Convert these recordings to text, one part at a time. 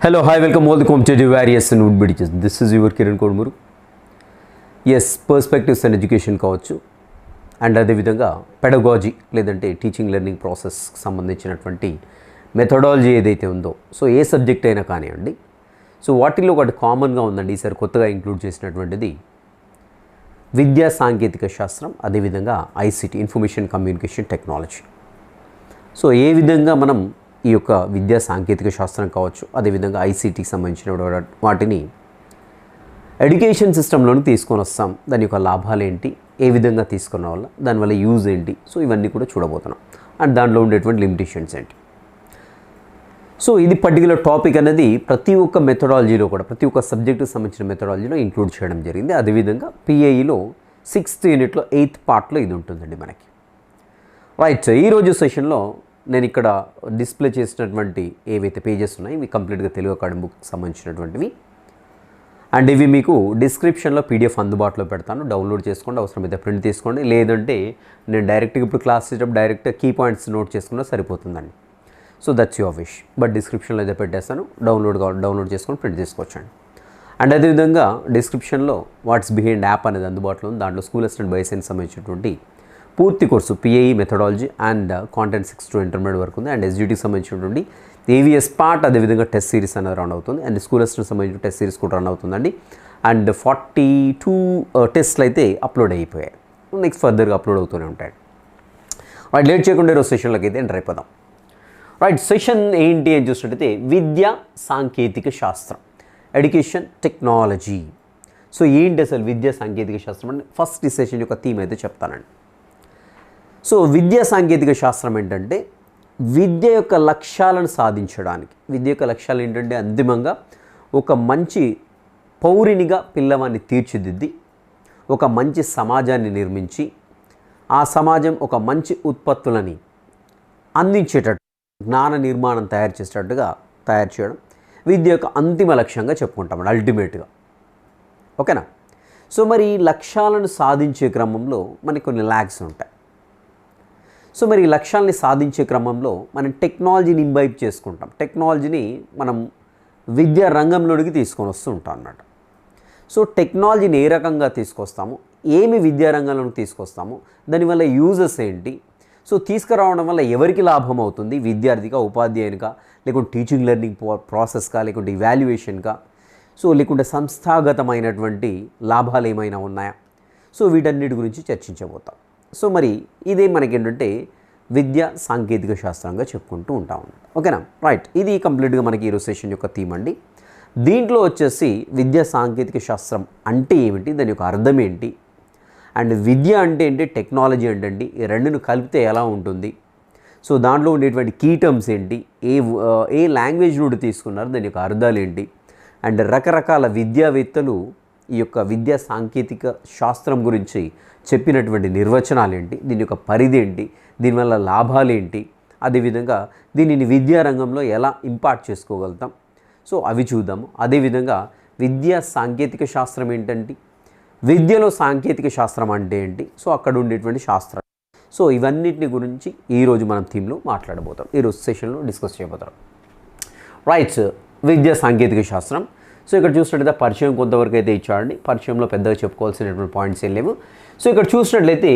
Hello, hi, welcome all the competitive various and would be teachers. This is your Kiran Kodmuru. Yes, perspectives and education కావచ్చు and అదేవిధంగా pedagogy లేదంటే teaching learning ప్రాసెస్కి సంబంధించినటువంటి methodology ఏదైతే ఉందో so ఏ subject అయినా కానివ్వండి so వాటిల్లో ఒకటి కామన్గా ఉందండి ఈసారి కొత్తగా ఇంక్లూడ్ చేసినటువంటిది విద్యా సాంకేతిక శాస్త్రం అదేవిధంగా ICT information communication technology. So ఏ విధంగా మనం ఈ యొక్క విద్యా సాంకేతిక శాస్త్రం కావచ్చు అదేవిధంగా ఐసిటీకి సంబంధించిన వాటిని ఎడ్యుకేషన్ సిస్టంలోకి తీసుకొని వస్తాం, దాని యొక్క లాభాలు ఏంటి, ఏ విధంగా తీసుకున్న వల్ల దానివల్ల యూజ్ ఏంటి, సో ఇవన్నీ కూడా చూడబోతున్నాం అండ్ దాంట్లో ఉండేటువంటి లిమిటేషన్స్ ఏంటి. సో ఇది పర్టికులర్ టాపిక్ అనేది ప్రతి ఒక్క మెథడాలజీలో కూడా ప్రతి ఒక్క సబ్జెక్టుకి సంబంధించిన మెథడాలజీలో ఇంక్లూడ్ చేయడం జరిగింది. అదేవిధంగా పిఐఈలో 6th యూనిట్లో 8th పార్ట్లో ఇది ఉంటుందండి మనకి. రైట్, ఈరోజు సెషన్లో నేను ఇక్కడ డిస్ప్లే చేసినటువంటి ఏవైతే పేజెస్ ఉన్నాయో ఇవి కంప్లీట్గా తెలుగు అకాడమీ బుక్కి సంబంధించినటువంటివి అండ్ ఇవి మీకు డిస్క్రిప్షన్లో పీడిఎఫ్ అందుబాటులో పెడతాను, డౌన్లోడ్ చేసుకోండి, అవసరమైతే ప్రింట్ తీసుకోండి, లేదంటే నేను డైరెక్ట్గా ఇప్పుడు క్లాస్ చేసేటప్పుడు డైరెక్ట్గా కీ పాయింట్స్ నోట్ చేసుకున్నా సరిపోతుందండి. So that's your wish, but డిస్క్రిప్షన్లో అయితే పెట్టేస్తాను, డౌన్లోడ్ చేసుకొని ప్రింట్ తీసుకోవచ్చండి. అండ్ అదేవిధంగా డిస్క్రిప్షన్లో వాట్స్ బిహైండ్ యాప్ అనేది అందుబాటులో ఉంది, దాంట్లో స్కూల్ అసిస్టెంట్ బైసెన్స్ సంబంధించినటువంటి పూర్తి course PIE methodology and content 6 to intermediate వరకు ఉంది. అండ్ ఎస్జిటికి సంబంధించినటువంటి ఏవిఎస్ పార్ట్ అదేవిధంగా టెస్ట్ సిరీస్ అనేది రన్ అవుతుంది అండ్ స్కూల్ అసిస్టెంట్ సంబంధించిన టెస్ట్ సిరీస్ కూడా రన్ అవుతుందండి. అండ్ 42 టెస్ట్లు అయితే అప్లోడ్ అయిపోయాయి, నెక్స్ట్ ఫర్దర్గా అప్లోడ్ అవుతూనే ఉంటాయి. రైట్, లేట్ చేయకుండా ఈరోజు సెషన్లోకి అయితే ఎంటర్ అయిపోదాం. రైట్, సెషన్ ఏంటి అని చూసినట్టయితే విద్యా సాంకేతిక శాస్త్రం, ఎడ్యుకేషన్ టెక్నాలజీ. సో ఏంటి అసలు విద్యా సాంకేతిక శాస్త్రం అంటే ఫస్ట్ ఈ సెషన్ యొక్క థీమ్ అయితే చెప్తానండి. సో విద్యా సాంకేతిక శాస్త్రం ఏంటంటే విద్య యొక్క లక్ష్యాలను సాధించడానికి, విద్య యొక్క లక్ష్యాలు ఏంటంటే అంతిమంగా ఒక మంచి పౌరునిగా పిల్లవాడిని తీర్చిదిద్ది ఒక మంచి సమాజాన్ని నిర్మించి ఆ సమాజం ఒక మంచి ఉత్పత్తులని అందించేటట్టు జ్ఞాన నిర్మాణం తయారు చేయడం విద్య యొక్క అంతిమ లక్ష్యంగా చెప్పుకుంటామండి, అల్టిమేట్గా. ఓకేనా? సో మరి ఈ లక్ష్యాలను సాధించే క్రమంలో మనకి కొన్ని ల్యాగ్స్ ఉంటాయి. సో మరి ఈ లక్ష్యాలని సాధించే క్రమంలో మనం టెక్నాలజీని ఇంబైబ్ చేసుకుంటాం, టెక్నాలజీని మనం విద్యా రంగంలోనికి తీసుకొని వస్తూ ఉంటాం అన్నమాట. సో టెక్నాలజీని ఏ రకంగా తీసుకొస్తాము, ఏమి విద్యారంగంలోకి తీసుకొస్తాము, దానివల్ల యూజెస్ ఏంటి, సో తీసుకురావడం వల్ల ఎవరికి లాభం అవుతుంది, విద్యార్థిగా, ఉపాధ్యాయునిగా, లేకుంటే టీచింగ్ లెర్నింగ్ ప్రాసెస్గా, లేకుంటే ఇవాల్యుయేషన్గా, సో లేకుంటే సంస్థాగతమైనటువంటి లాభాలు ఏమైనా ఉన్నాయా, సో వీటన్నిటి గురించి చర్చించబోతాం. సో మరి ఇదే మనకేంటంటే విద్యా సాంకేతిక శాస్త్రంగా చెప్పుకుంటూ ఉంటాం. ఓకేనా? రైట్, ఇది కంప్లీట్గా మనకి ఈరోజు సెషన్ యొక్క థీమ్ అండి. దీంట్లో వచ్చేసి విద్యా సాంకేతిక శాస్త్రం అంటే ఏమిటి, దాని యొక్క అర్థం ఏంటి, అండ్ విద్య అంటే ఏంటి, టెక్నాలజీ అంటే ఏంటి, ఈ రెండును కలిపితే ఎలా ఉంటుంది, సో దాంట్లో ఉండేటువంటి కీ టర్మ్స్ ఏంటి, ఏ లాంగ్వేజ్ నుండి తీసుకున్నారు, దాని యొక్క అర్థాలు ఏంటి, అండ్ రకరకాల విద్యావేత్తలు ఈ యొక్క విద్యా సాంకేతిక శాస్త్రం గురించి చెప్పినటువంటి నిర్వచనాలు ఏంటి, దీని యొక్క పరిధి ఏంటి, దీనివల్ల లాభాలు ఏంటి, అదేవిధంగా దీనిని విద్యారంగంలో ఎలా ఇంపాక్ట్ చేసుకోగలుగుతాం, సో అవి చూద్దాము. అదేవిధంగా విద్యా సాంకేతిక శాస్త్రం ఏంటంటే విద్యలో సాంకేతిక శాస్త్రం అంటే ఏంటి, సో అక్కడ ఉండేటువంటి శాస్త్రం, సో ఇవన్నిటిని గురించి ఈరోజు మనం థీమ్లో మాట్లాడబోతాం, ఈరోజు సెషన్లో డిస్కస్ చేయబోతాం. రైట్, విద్యా సాంకేతిక శాస్త్రం. సో ఇక్కడ చూసినట్లయితే పరిచయం కొంతవరకు అయితే ఇచ్చాడండి, పరిచయంలో పెద్దగా చెప్పుకోవాల్సినటువంటి పాయింట్స్ ఏం లేవు. సో ఇక్కడ చూసినట్లయితే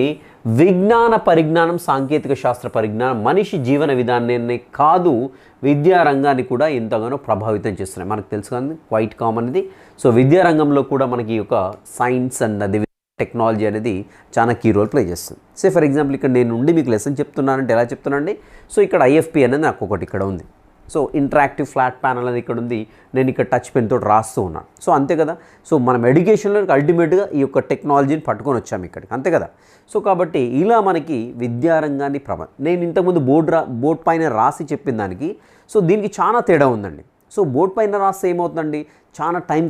విజ్ఞాన పరిజ్ఞానం, సాంకేతిక శాస్త్ర పరిజ్ఞానం మనిషి జీవన విధానాన్ని కాదు విద్యారంగాన్ని కూడా ఎంతగానో ప్రభావితం చేస్తున్నాయి. మనకు తెలుసు కానీ క్వైట్ కామన్ ఇది. సో విద్యారంగంలో కూడా మనకి ఈ యొక్క సైన్స్ అండ్ అది టెక్నాలజీ అనేది చాలా కీ రోల్ ప్లే చేస్తుంది. సో ఫర్ ఎగ్జాంపుల్ ఇక్కడ నేను ఉండి మీకు లెసన్ చెప్తున్నానంటే ఎలా చెప్తున్నానండి, సో ఇక్కడ ఐఎఫ్పి అనేది నాకు ఒకటి ఇక్కడ ఉంది, సో ఇంటరాక్టివ్ ఫ్లాట్ ప్యానల్ అనేది ఇక్కడ ఉంది, నేను ఇక్కడ టచ్ పెన్ తోటి రాస్తూ ఉన్నాను. సో అంతే కదా, సో మనం ఎడ్యుకేషన్లో అల్టిమేట్గా ఈ యొక్క టెక్నాలజీని పట్టుకొని వచ్చాము ఇక్కడికి, అంతే కదా. సో కాబట్టి ఇలా మనకి విద్యారంగాన్ని నేను ఇంతకుముందు బోర్డు పైన రాసి చెప్పిన దానికి సో దీనికి చాలా తేడా ఉందండి. సో బోర్డు పైన రాస్తే ఏమవుతుందండి, చాలా టైం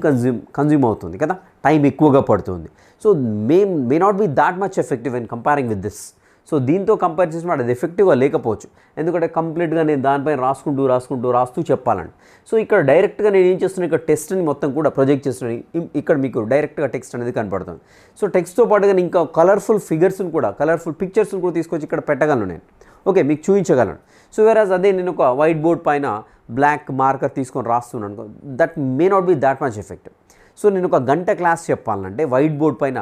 కన్జ్యూమ్ అవుతుంది కదా, టైం ఎక్కువగా పడుతుంది. So may not be that much effective in comparing with this. So దీంతో కంపేర్ చేసిన అది ఎఫెక్టివ్గా లేకపోవచ్చు, ఎందుకంటే కంప్లీట్గా నేను దానిపైన రాస్తూ చెప్పాలండి. సో ఇక్కడ డైరెక్ట్గా నేను ఏం చేస్తున్నాను, ఇక్కడ టెస్ట్ని మొత్తం కూడా ప్రొజెక్ట్ చేస్తున్నాను, ఇక్కడ మీకు డైరెక్ట్గా టెక్స్ట్ అనేది కనపడుతుంది. సో టెక్స్ట్తో పాటుగా ఇంకా కలర్ఫుల్ ఫిగర్స్ని కూడా కలర్ఫుల్ పిక్చర్స్ని కూడా తీసుకొచ్చి ఇక్కడ పెట్టగలను నేను. ఓకే, మీకు చూపించగలను. సో వేరాజ్ అదే నేను ఒక వైట్ బోర్డ్ పైన బ్లాక్ మార్కర్ తీసుకొని రాస్తున్నాను అనుకో, that may not be that much effective. So నేను ఒక గంట క్లాస్ చెప్పాలంటే వైట్ బోర్డ్ పైన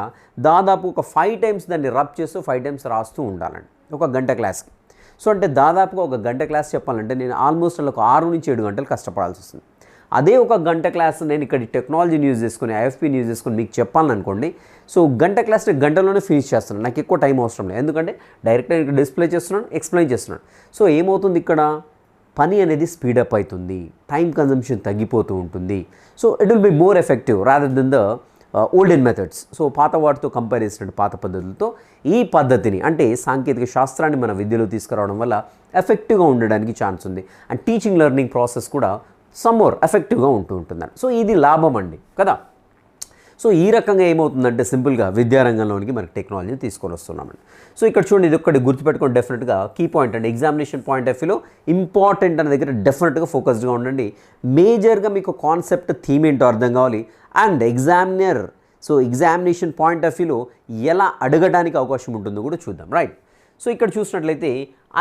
దాదాపు ఒక 5 టైమ్స్ దాన్ని రబ్ చేస్తూ 5 టైమ్స్ రాస్తూ ఉండాలండి ఒక గంట క్లాస్కి. సో అంటే దాదాపుగా ఒక గంట క్లాస్ చెప్పాలంటే నేను ఆల్మోస్ట్ ఒక 6 నుంచి 7 గంటలు కష్టపడాల్సి వస్తుంది. అదే ఒక గంట క్లాస్ నేను ఇక్కడ టెక్నాలజీని యూజ్ చేసుకుని ఐఎఫ్పీని యూజ్ చేసుకుని మీకు చెప్పాలనుకోండి, సో గంట క్లాస్ గంటలోనే ఫినిష్ చేస్తున్నాను, నాకు ఎక్కువ టైం అవసరం లేదు. ఎందుకంటే డైరెక్ట్గా ఇక్కడ డిస్ప్లే చేస్తున్నాను, ఎక్స్ప్లెయిన్ చేస్తున్నాను. సో ఏమవుతుంది ఇక్కడ పని అనేది స్పీడప్ అవుతుంది, టైం కన్జంప్షన్ తగ్గిపోతూ ఉంటుంది. So it will be more effective rather than the olden methods. So పాత వాటితో కంపేర్ చేసినట్టు పాత పద్ధతులతో ఈ పద్ధతిని అంటే సాంకేతిక శాస్త్రాన్ని మన విద్యలో తీసుకురావడం వల్ల ఎఫెక్టివ్గా ఉండడానికి ఛాన్స్ ఉంది. అండ్ టీచింగ్ లెర్నింగ్ ప్రాసెస్ కూడా సమ్మోర్ ఎఫెక్టివ్గా ఉంటుందండి. సో ఇది లాభం అండి కదా. సో ఈ రకంగా ఏమవుతుందంటే సింపుల్గా విద్యారంగంలోనికి మనకి టెక్నాలజీని తీసుకొని వస్తున్నామండి. సో ఇక్కడ చూడండి, ఇది ఒక్కటి గుర్తుపెట్టుకోండి, డెఫినెట్గా కీ పాయింట్ అండి. ఎగ్జామినేషన్ పాయింట్ ఆఫ్ వ్యూలో ఇంపార్టెంట్ అనే దగ్గర డెఫినెట్గా ఫోకస్డ్గా ఉండండి. మేజర్గా మీకు కాన్సెప్ట్ థీమ్ ఏంటో అర్థం కావాలి. And examiner examination point of వ్యూలో ఎలా అడగడానికి అవకాశం ఉంటుందో కూడా చూద్దాం, రైట్. సో ఇక్కడ చూసినట్లయితే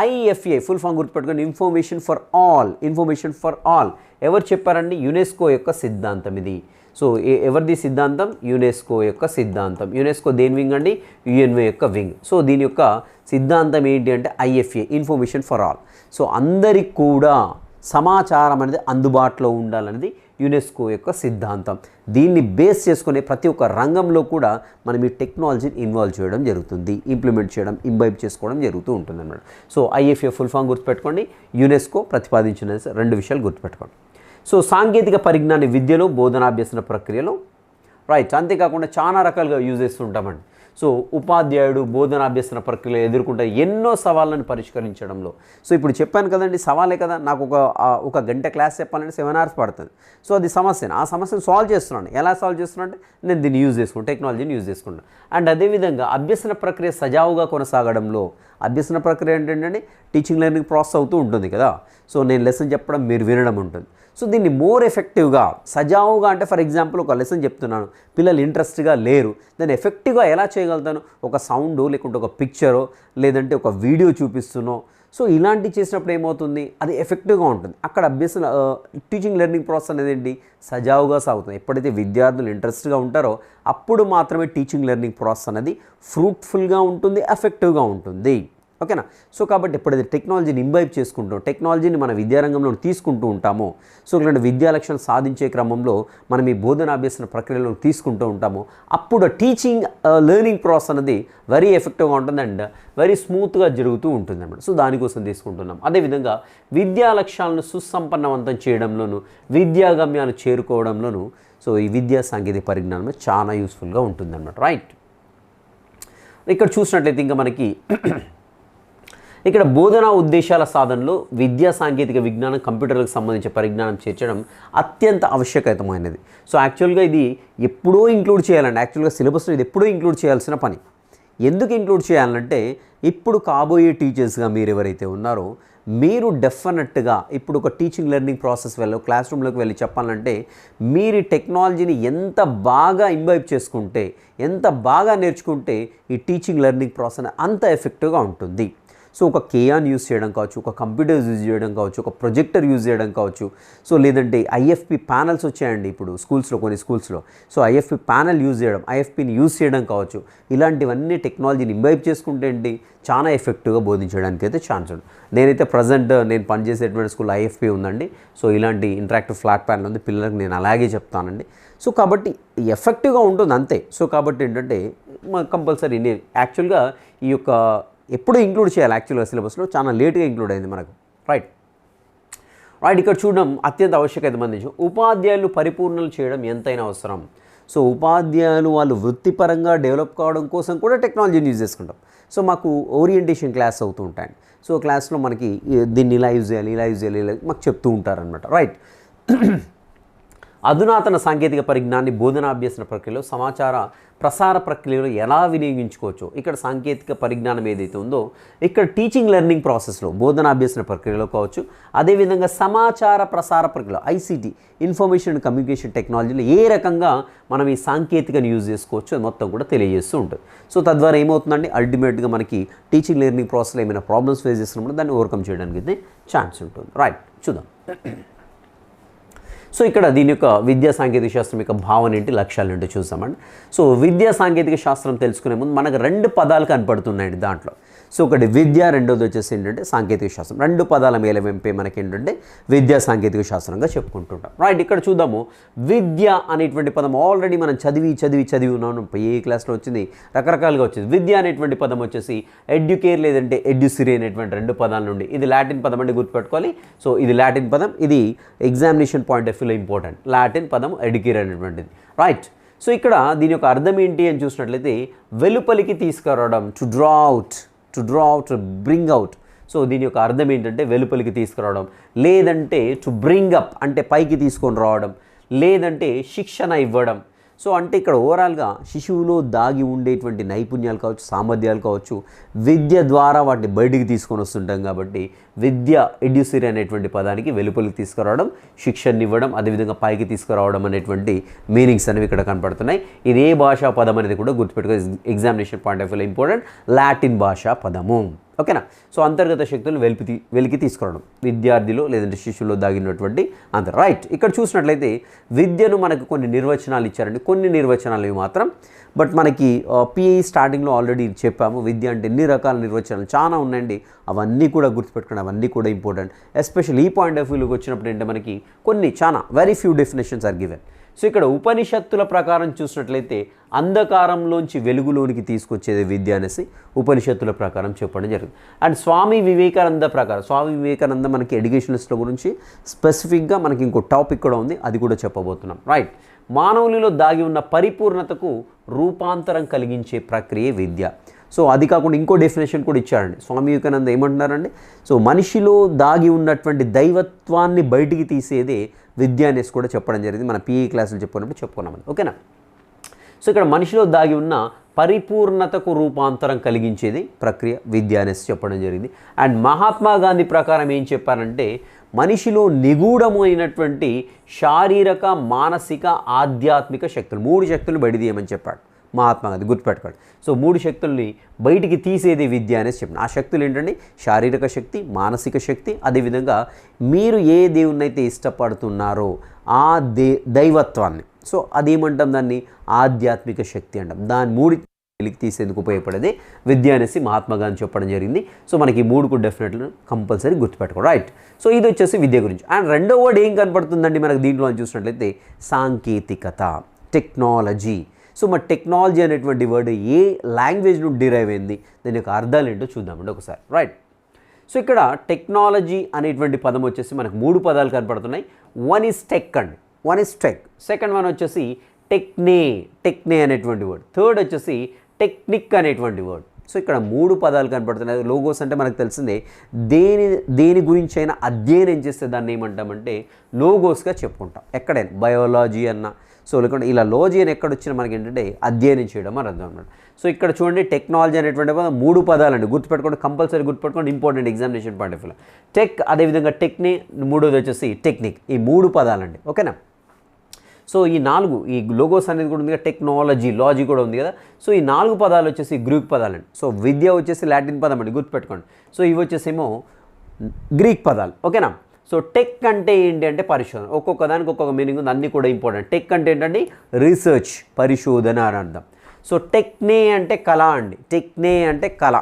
ఐఎఫ్ఏ ఫుల్ ఫామ్ గుర్తుపెట్టుకొని ఇన్ఫర్మేషన్ ఫర్ ఆల్ ఎవరు చెప్పారండి? యునెస్కో యొక్క సిద్ధాంతం ఇది. సో ఎవరిది సిద్ధాంతం? యునెస్కో యొక్క సిద్ధాంతం. యునెస్కో దేని వింగ్ అండి? యుఎన్ఓ యొక్క వింగ్. సో దీని యొక్క సిద్ధాంతం ఏంటి అంటే IFA information for all. So అందరికి కూడా సమాచారం అనేది అందుబాటులో ఉండాలనేది యునెస్కో యొక్క సిద్ధాంతం. దీన్ని బేస్ చేసుకునే ప్రతి ఒక్క రంగంలో కూడా మనం ఈ టెక్నాలజీని ఇన్వాల్వ్ చేయడం జరుగుతుంది, ఇంప్లిమెంట్ చేయడం, ఇంబైబ్ చేసుకోవడం జరుగుతూ ఉంటుంది అన్నమాట. సో ఐఎఫ్ఏ ఫుల్ ఫామ్ గుర్తుపెట్టుకోండి, యునెస్కో ప్రతిపాదించిన 2 విషయాలు గుర్తుపెట్టుకోండి. సో సాంకేతిక పరిజ్ఞాన విద్యలో బోధనాభ్యసన ప్రక్రియలో రైట్, అంతేకాకుండా చాలా రకాలుగా యూజ్ చేస్తుంటామండి. సో ఉపాధ్యాయుడు బోధనాభ్యసన ప్రక్రియలో ఎదుర్కొంటే ఎన్నో సవాళ్ళను పరిష్కరించడంలో, సో ఇప్పుడు చెప్పాను కదండి, సవాలే కదా. నాకు ఒక గంట క్లాస్ చెప్పాలంటే 7 hours పడుతుంది. సో అది సమస్యను, ఆ సమస్యను సాల్వ్ చేస్తున్నాను. ఎలా సాల్వ్ చేస్తున్నాను అంటే నేను దీన్ని యూజ్ చేసుకుంటాను, టెక్నాలజీని యూజ్ చేసుకుంటాను. అండ్ అదేవిధంగా అభ్యసన ప్రక్రియ సజావుగా కొనసాగడంలో, అభ్యసన ప్రక్రియ ఏంటంటే టీచింగ్ లెర్నింగ్ ప్రాసెస్ అవుతూ ఉంటుంది కదా. సో నేను లెసన్ చెప్పడం, మీరు వినడం ఉంటుంది. సో దీన్ని మోర్ ఎఫెక్టివ్గా సజావుగా అంటే ఫర్ ఎగ్జాంపుల్ ఒక లెసన్ చెప్తున్నాను, పిల్లలు ఇంట్రెస్ట్గా లేరు, దాన్ని ఎఫెక్టివ్గా ఎలా చేయగలుగుతాను? ఒక సౌండు లేకుంటే ఒక పిక్చరో లేదంటే ఒక వీడియో చూపిస్తున్నో, సో ఇలాంటివి చేసినప్పుడు ఏమవుతుంది? అది ఎఫెక్టివ్గా ఉంటుంది. అక్కడ అభ్యసన టీచింగ్ లెర్నింగ్ ప్రాసెస్ అనేది ఏంటి? సజావుగా సాగుతుంది. ఎప్పుడైతే విద్యార్థులు ఇంట్రెస్ట్గా ఉంటారో అప్పుడు మాత్రమే టీచింగ్ లెర్నింగ్ ప్రాసెస్ అనేది ఫ్రూట్ఫుల్గా ఉంటుంది, ఎఫెక్టివ్గా ఉంటుంది. ఓకేనా. సో కాబట్టి ఎప్పుడైతే టెక్నాలజీని ఇంబైబ్ చేసుకుంటామో, టెక్నాలజీని మన విద్యారంగంలో తీసుకుంటూ ఉంటామో, సో ఇలాంటి విద్యా లక్ష్యాలు సాధించే క్రమంలో మనం ఈ బోధనాభ్యసన ప్రక్రియలో తీసుకుంటూ ఉంటామో అప్పుడు టీచింగ్ లెర్నింగ్ ప్రాసెస్ అనేది వెరీ ఎఫెక్టివ్గా ఉంటుంది అండ్ వెరీ స్మూత్గా జరుగుతూ ఉంటుంది అన్నమాట. సో దానికోసం తీసుకుంటున్నాం. అదేవిధంగా విద్యా లక్ష్యాలను సుసంపన్నవంతం చేయడంలోనూ, విద్యా గమ్యాలు చేరుకోవడంలోనూ సో ఈ విద్యా సాంకేతిక పరిజ్ఞానం చాలా యూస్ఫుల్గా ఉంటుందన్నమాట, రైట్. ఇక్కడ చూసినట్లయితే ఇంకా మనకి ఇక్కడ బోధనా ఉద్దేశాల సాధనలో విద్యా సాంకేతిక విజ్ఞానం, కంప్యూటర్లకు సంబంధించిన పరిజ్ఞానం చేర్చడం అత్యంత ఆవశ్యకతమైనది. సో యాక్చువల్గా ఇది ఎప్పుడో ఇంక్లూడ్ చేయాలండి. యాక్చువల్గా సిలబస్లో ఇది ఎప్పుడో ఇంక్లూడ్ చేయాల్సిన పని. ఎందుకు ఇంక్లూడ్ చేయాలంటే ఇప్పుడు కాబోయే టీచర్స్గా మీరు ఎవరైతే ఉన్నారో మీరు డెఫినెట్గా ఇప్పుడు ఒక టీచింగ్ లెర్నింగ్ ప్రాసెస్ క్లాస్ రూమ్లోకి వెళ్ళి చెప్పాలంటే మీరు టెక్నాలజీని ఎంత బాగా ఇంబైబ్ చేసుకుంటే, ఎంత బాగా నేర్చుకుంటే ఈ టీచింగ్ లెర్నింగ్ ప్రాసెస్ అంత ఎఫెక్టివ్గా ఉంటుంది. సో ఒక కేయాన్ యూజ్ చేయడం కావచ్చు, ఒక కంప్యూటర్స్ యూజ్ చేయడం కావచ్చు, ఒక ప్రొజెక్టర్ యూజ్ చేయడం కావచ్చు, సో లేదంటే ఐఎఫ్పి ప్యానల్స్ వచ్చాయండి ఇప్పుడు స్కూల్స్లో, కొన్ని స్కూల్స్లో. సో ఐఎఫ్పి ప్యానల్ యూజ్ చేయడం, ఐఎఫ్పిని యూజ్ చేయడం కావచ్చు, ఇలాంటివన్నీ టెక్నాలజీని ఇంబైబ్ చేసుకుంటే ఏంటి చాలా ఎఫెక్టివ్గా బోధించడానికి అయితే ఛాన్స్ ఉంది. నేనైతే ప్రజెంట్ నేను పనిచేసేటువంటి స్కూల్ ఐఎఫ్పి ఉందండి. సో ఇలాంటి ఇంటరాక్టివ్ ఫ్లాట్ ప్యానల్ ఉంది, పిల్లలకు నేను అలాగే చెప్తానండి. సో కాబట్టి ఎఫెక్టివ్గా ఉంటుంది అంతే. సో కాబట్టి ఏంటంటే కంపల్సరీ నేను యాక్చువల్గా ఈ యొక్క ఎప్పుడు ఇంక్లూడ్ చేయాలి, యాక్చువల్గా సిలబస్లో చాలా లేట్గా ఇంక్లూడ్ అయింది మనకు, రైట్. ఇక్కడ చూడడం అత్యంత ఆవశ్యకత మందించి ఉపాధ్యాయులు పరిపూర్ణలు చేయడం ఎంతైనా అవసరం. సో ఉపాధ్యాయులు వాళ్ళు వృత్తిపరంగా డెవలప్ కావడం కోసం కూడా టెక్నాలజీని యూజ్ చేసుకుంటాం. సో మాకు ఓరియంటేషన్ క్లాస్ అవుతూ ఉంటాయండి. సో క్లాస్లో మనకి దీన్ని ఇలా యూజ్ చేయాలి, ఇలా యూజ్ చేయాలి, ఇలా మాకు చెప్తూ ఉంటారనమాట, రైట్. అధునాతన సాంకేతిక పరిజ్ఞానాన్ని బోధనాభ్యసన ప్రక్రియలో, సమాచార ప్రసార ప్రక్రియలో ఎలా వినియోగించుకోవచ్చు. ఇక్కడ సాంకేతిక పరిజ్ఞానం ఏదైతే ఉందో ఇక్కడ టీచింగ్ లెర్నింగ్ ప్రాసెస్లో, బోధనాభ్యసన ప్రక్రియలో కావచ్చు, అదేవిధంగా సమాచార ప్రసార ప్రక్రియలో ఐసీటీ, ఇన్ఫర్మేషన్ అండ్ కమ్యూనికేషన్ టెక్నాలజీలో ఏ రకంగా మనం ఈ సాంకేతికను యూజ్ చేసుకోవచ్చు అది మొత్తం కూడా తెలియజేస్తూ ఉంటుంది. సో తద్వారా ఏమవుతుందండి, అల్టిమేట్గా మనకి టీచింగ్ లెర్నింగ్ ప్రాసెస్లో ఏమైనా ప్రాబ్లమ్స్ ఫేస్ చేస్తున్నప్పుడు దాన్ని ఓవర్కమ్ చేయడానికి అయితే ఛాన్స్ ఉంటుంది, రైట్. చూద్దాం. సో ఇక్కడ దీని యొక్క విద్యా సాంకేతిక శాస్త్రం యొక్క భావన ఏంటి, లక్ష్యాలు ఏంటో చూసామండి. సో విద్యా సాంకేతిక శాస్త్రం తెలుసుకునే ముందు మనకు 2 పదాలు కనపడుతున్నాయండి దాంట్లో. సో ఒకటి విద్య, రెండోది వచ్చేసి ఏంటంటే సాంకేతిక శాస్త్రం. 2 పదాల మేలవింపే మనకి ఏంటంటే విద్యా సాంకేతిక శాస్త్రంగా చెప్పుకుంటుంటాం. రైట్, ఇక్కడ చూద్దాము. విద్య అనేటువంటి పదం ఆల్రెడీ మనం చదివి ఉన్నాను. ఏ క్లాస్లో వచ్చింది, రకరకాలుగా వచ్చింది. విద్య అనేటువంటి పదం వచ్చేసి ఎడ్యుకేర్ లేదంటే ఎడ్యుసిరీ అనేటువంటి 2 పదాల నుండి. ఇది లాటిన్ పదం అంటే గుర్తుపెట్టుకోవాలి. సో ఇది లాటిన్ పదం, ఇది ఎగ్జామినేషన్ పాయింట్ ఆఫ్ వ్యూలో ఇంపార్టెంట్. లాటిన్ పదం ఎడ్యుకేర్ అనేటువంటిది. రైట్, సో ఇక్కడ దీని యొక్క అర్థం ఏంటి అని చూసినట్లయితే వెలుపలికి తీసుకురావడం, to draw out, bring out. So దీని యొక్క అర్థం ఏంటంటే వెలుపలికి తీసుకురావడం, లేదంటే టు బ్రింగ్ అప్ అంటే పైకి తీసుకొని రావడం, లేదంటే శిక్షణ ఇవ్వడం. సో అంటే ఇక్కడ ఓవరాల్గా శిశువులో దాగి ఉండేటువంటి నైపుణ్యాలు కావచ్చు, సామర్థ్యాలు కావచ్చు, విద్య ద్వారా వాటిని బయటికి తీసుకొని వస్తుంటాం. కాబట్టి విద్య, ఎడ్యుసిరీ అనేటువంటి పదానికి వెలుపలికి తీసుకురావడం, శిక్షణ ఇవ్వడం, అదేవిధంగా పైకి తీసుకురావడం అనేటువంటి మీనింగ్స్ అనేవి ఇక్కడ కనపడుతున్నాయి. ఇది ఏ భాషా పదం అనేది కూడా గుర్తుపెట్టుకో, ఎగ్జామినేషన్ పాయింట్ ఆఫ్ వ్యూలో ఇంపార్టెంట్. లాటిన్ భాషా పదము. ఓకేనా. సో అంతర్గత శక్తులను వెలికి తీసుకురావడం, విద్యార్థిలో లేదంటే శిష్యుల్లో దాగినటువంటి అంత. రైట్, ఇక్కడ చూసినట్లయితే విద్యను మనకు కొన్ని నిర్వచనాలు ఇచ్చారండి. కొన్ని నిర్వచనాలు మాత్రం, బట్ మనకి పిఐ స్టార్టింగ్లో ఆల్రెడీ చెప్పాము. విద్య అంటే ఎన్ని రకాల నిర్వచనాలు చాలా ఉన్నాయండి. అవన్నీ కూడా గుర్తుపెట్టుకోండి, అవన్నీ కూడా ఇంపార్టెంట్. ఎస్పెషల్లీ ఈ పాయింట్ ఆఫ్ వ్యూలోకి వచ్చినప్పుడు ఏంటంటే మనకి కొన్ని చాలా very few definitions are given. So ఇక్కడ ఉపనిషత్తుల ప్రకారం చూసినట్లయితే అంధకారంలోంచి వెలుగులోనికి తీసుకొచ్చేది విద్య అనేసి ఉపనిషత్తుల ప్రకారం చెప్పడం జరిగింది. అండ్ స్వామి వివేకానంద ప్రకారం, స్వామి వివేకానంద మనకి ఎడ్యుకేషనిస్ట్ల గురించి స్పెసిఫిక్గా మనకి ఇంకో టాపిక్ కూడా ఉంది, అది కూడా చెప్పబోతున్నాం. రైట్, మానవునిలో దాగి ఉన్న పరిపూర్ణతకు రూపాంతరం కలిగించే ప్రక్రియ విద్య. సో అది కాకుండా ఇంకో డెఫినేషన్ కూడా ఇచ్చారండి స్వామి వివేకానంద. ఏమంటున్నారండి, సో మనిషిలో దాగి ఉన్నటువంటి దైవత్వాన్ని బయటికి తీసేదే విద్య అనేసి కూడా చెప్పడం జరిగింది. మన పిఈ క్లాసులు చెప్పుకున్నప్పుడు చెప్పుకున్నామని. ఓకేనా. సో ఇక్కడ మనిషిలో దాగి ఉన్న పరిపూర్ణతకు రూపాంతరం కలిగించేది ప్రక్రియ విద్య అనేసి చెప్పడం జరిగింది. అండ్ మహాత్మా గాంధీ ప్రకారం ఏం చెప్పారంటే మనిషిలో నిగూఢమైనటువంటి శారీరక, మానసిక, ఆధ్యాత్మిక శక్తులు, 3 శక్తులు బయట తీయమని చెప్పాడు మహాత్మా గాంధీ. గుర్తుపెట్టుకోండి. సో 3 శక్తుల్ని బయటికి తీసేది విద్య అనేసి చెప్పిన. ఆ శక్తులు ఏంటంటే శారీరక శక్తి, మానసిక శక్తి, అదేవిధంగా మీరు ఏ దేవుణ్ణి అయితే ఇష్టపడుతున్నారో ఆ దైవత్వాన్ని. సో అదేమంటాం, దాన్ని ఆధ్యాత్మిక శక్తి అంటాం. దాని 3 వెలికి తీసేందుకు ఉపయోగపడేది విద్య అనేసి మహాత్మా గాంధీ చెప్పడం జరిగింది. సో మనకి 3 కూడా డెఫినెట్లీ కంపల్సరీ గుర్తుపెట్టుకో. రైట్, సో ఇది వచ్చేసి విద్య గురించి. అండ్ రెండో వర్డ్ ఏం కనపడుతుందండి మనకు దీంట్లో చూసినట్లయితే సాంకేతికత, టెక్నాలజీ. సో మరి టెక్నాలజీ అనేటువంటి వర్డ్ ఏ లాంగ్వేజ్ నుండి డిరైవ్ అయింది, దాని యొక్క అర్థాలు ఏంటో చూద్దామండి ఒకసారి. రైట్, సో ఇక్కడ టెక్నాలజీ అనేటువంటి పదం వచ్చేసి మనకు 3 పదాలు కనపడుతున్నాయి. వన్ ఈజ్ టెక్ అండి, one is tech. Second one వచ్చేసి టెక్నే అనేటువంటి వర్డ్. థర్డ్ వచ్చేసి టెక్నిక్ అనేటువంటి వర్డ్. సో ఇక్కడ 3 పదాలు కనపడుతున్నాయి. లోగోస్ అంటే మనకు తెలిసిందే, దేని గురించి అయినా అధ్యయనం చేస్తే దాన్ని ఏమంటామంటే లోగోస్గా చెప్పుకుంటాం. ఎక్కడైనా బయాలజీ అన్న, సో లేకుంటే ఇలా లోజీ అని ఎక్కడొచ్చినా మనకి ఏంటంటే అధ్యయనం చేయడం అని అర్థం అన్నమాట. సో ఇక్కడ చూడండి టెక్నాలజీ అనేటువంటి పదం 3 పదాలండి. గుర్తుపెట్టుకోండి, కంపల్సరీ గుర్తుపెట్టుకోండి, ఇంపార్టెంట్ ఎగ్జామినేషన్ పాయింట్ ఆఫ్ వ్యూలో. టెక్, అదేవిధంగా టెక్ని, మూడోది వచ్చేసి టెక్నిక్. ఈ 3 పదాలండి. ఓకేనా. సో ఈ 4, ఈ లోగోస్ అనేది కూడా ఉంది కదా, టెక్నాలజీ, లాజీ కూడా ఉంది కదా. సో ఈ 4 పదాలు వచ్చేసి గ్రీక్ పదాలండి. సో విద్య వచ్చేసి లాటిన్ పదం అండి, గుర్తుపెట్టుకోండి. సో ఇవి వచ్చేసేమో గ్రీక్ పదాలు. ఓకేనా. సో టెక్ అంటే ఏంటి అంటే పరిశోధన. ఒక్కొక్క దానికి ఒక్కొక్క మీనింగ్ ఉంది, అన్నీ కూడా ఇంపార్టెంట్. టెక్ అంటే ఏంటంటే రీసెర్చ్, పరిశోధన అని అర్థం. సో టెక్నే అంటే కళ అండి, టెక్నే అంటే కళ,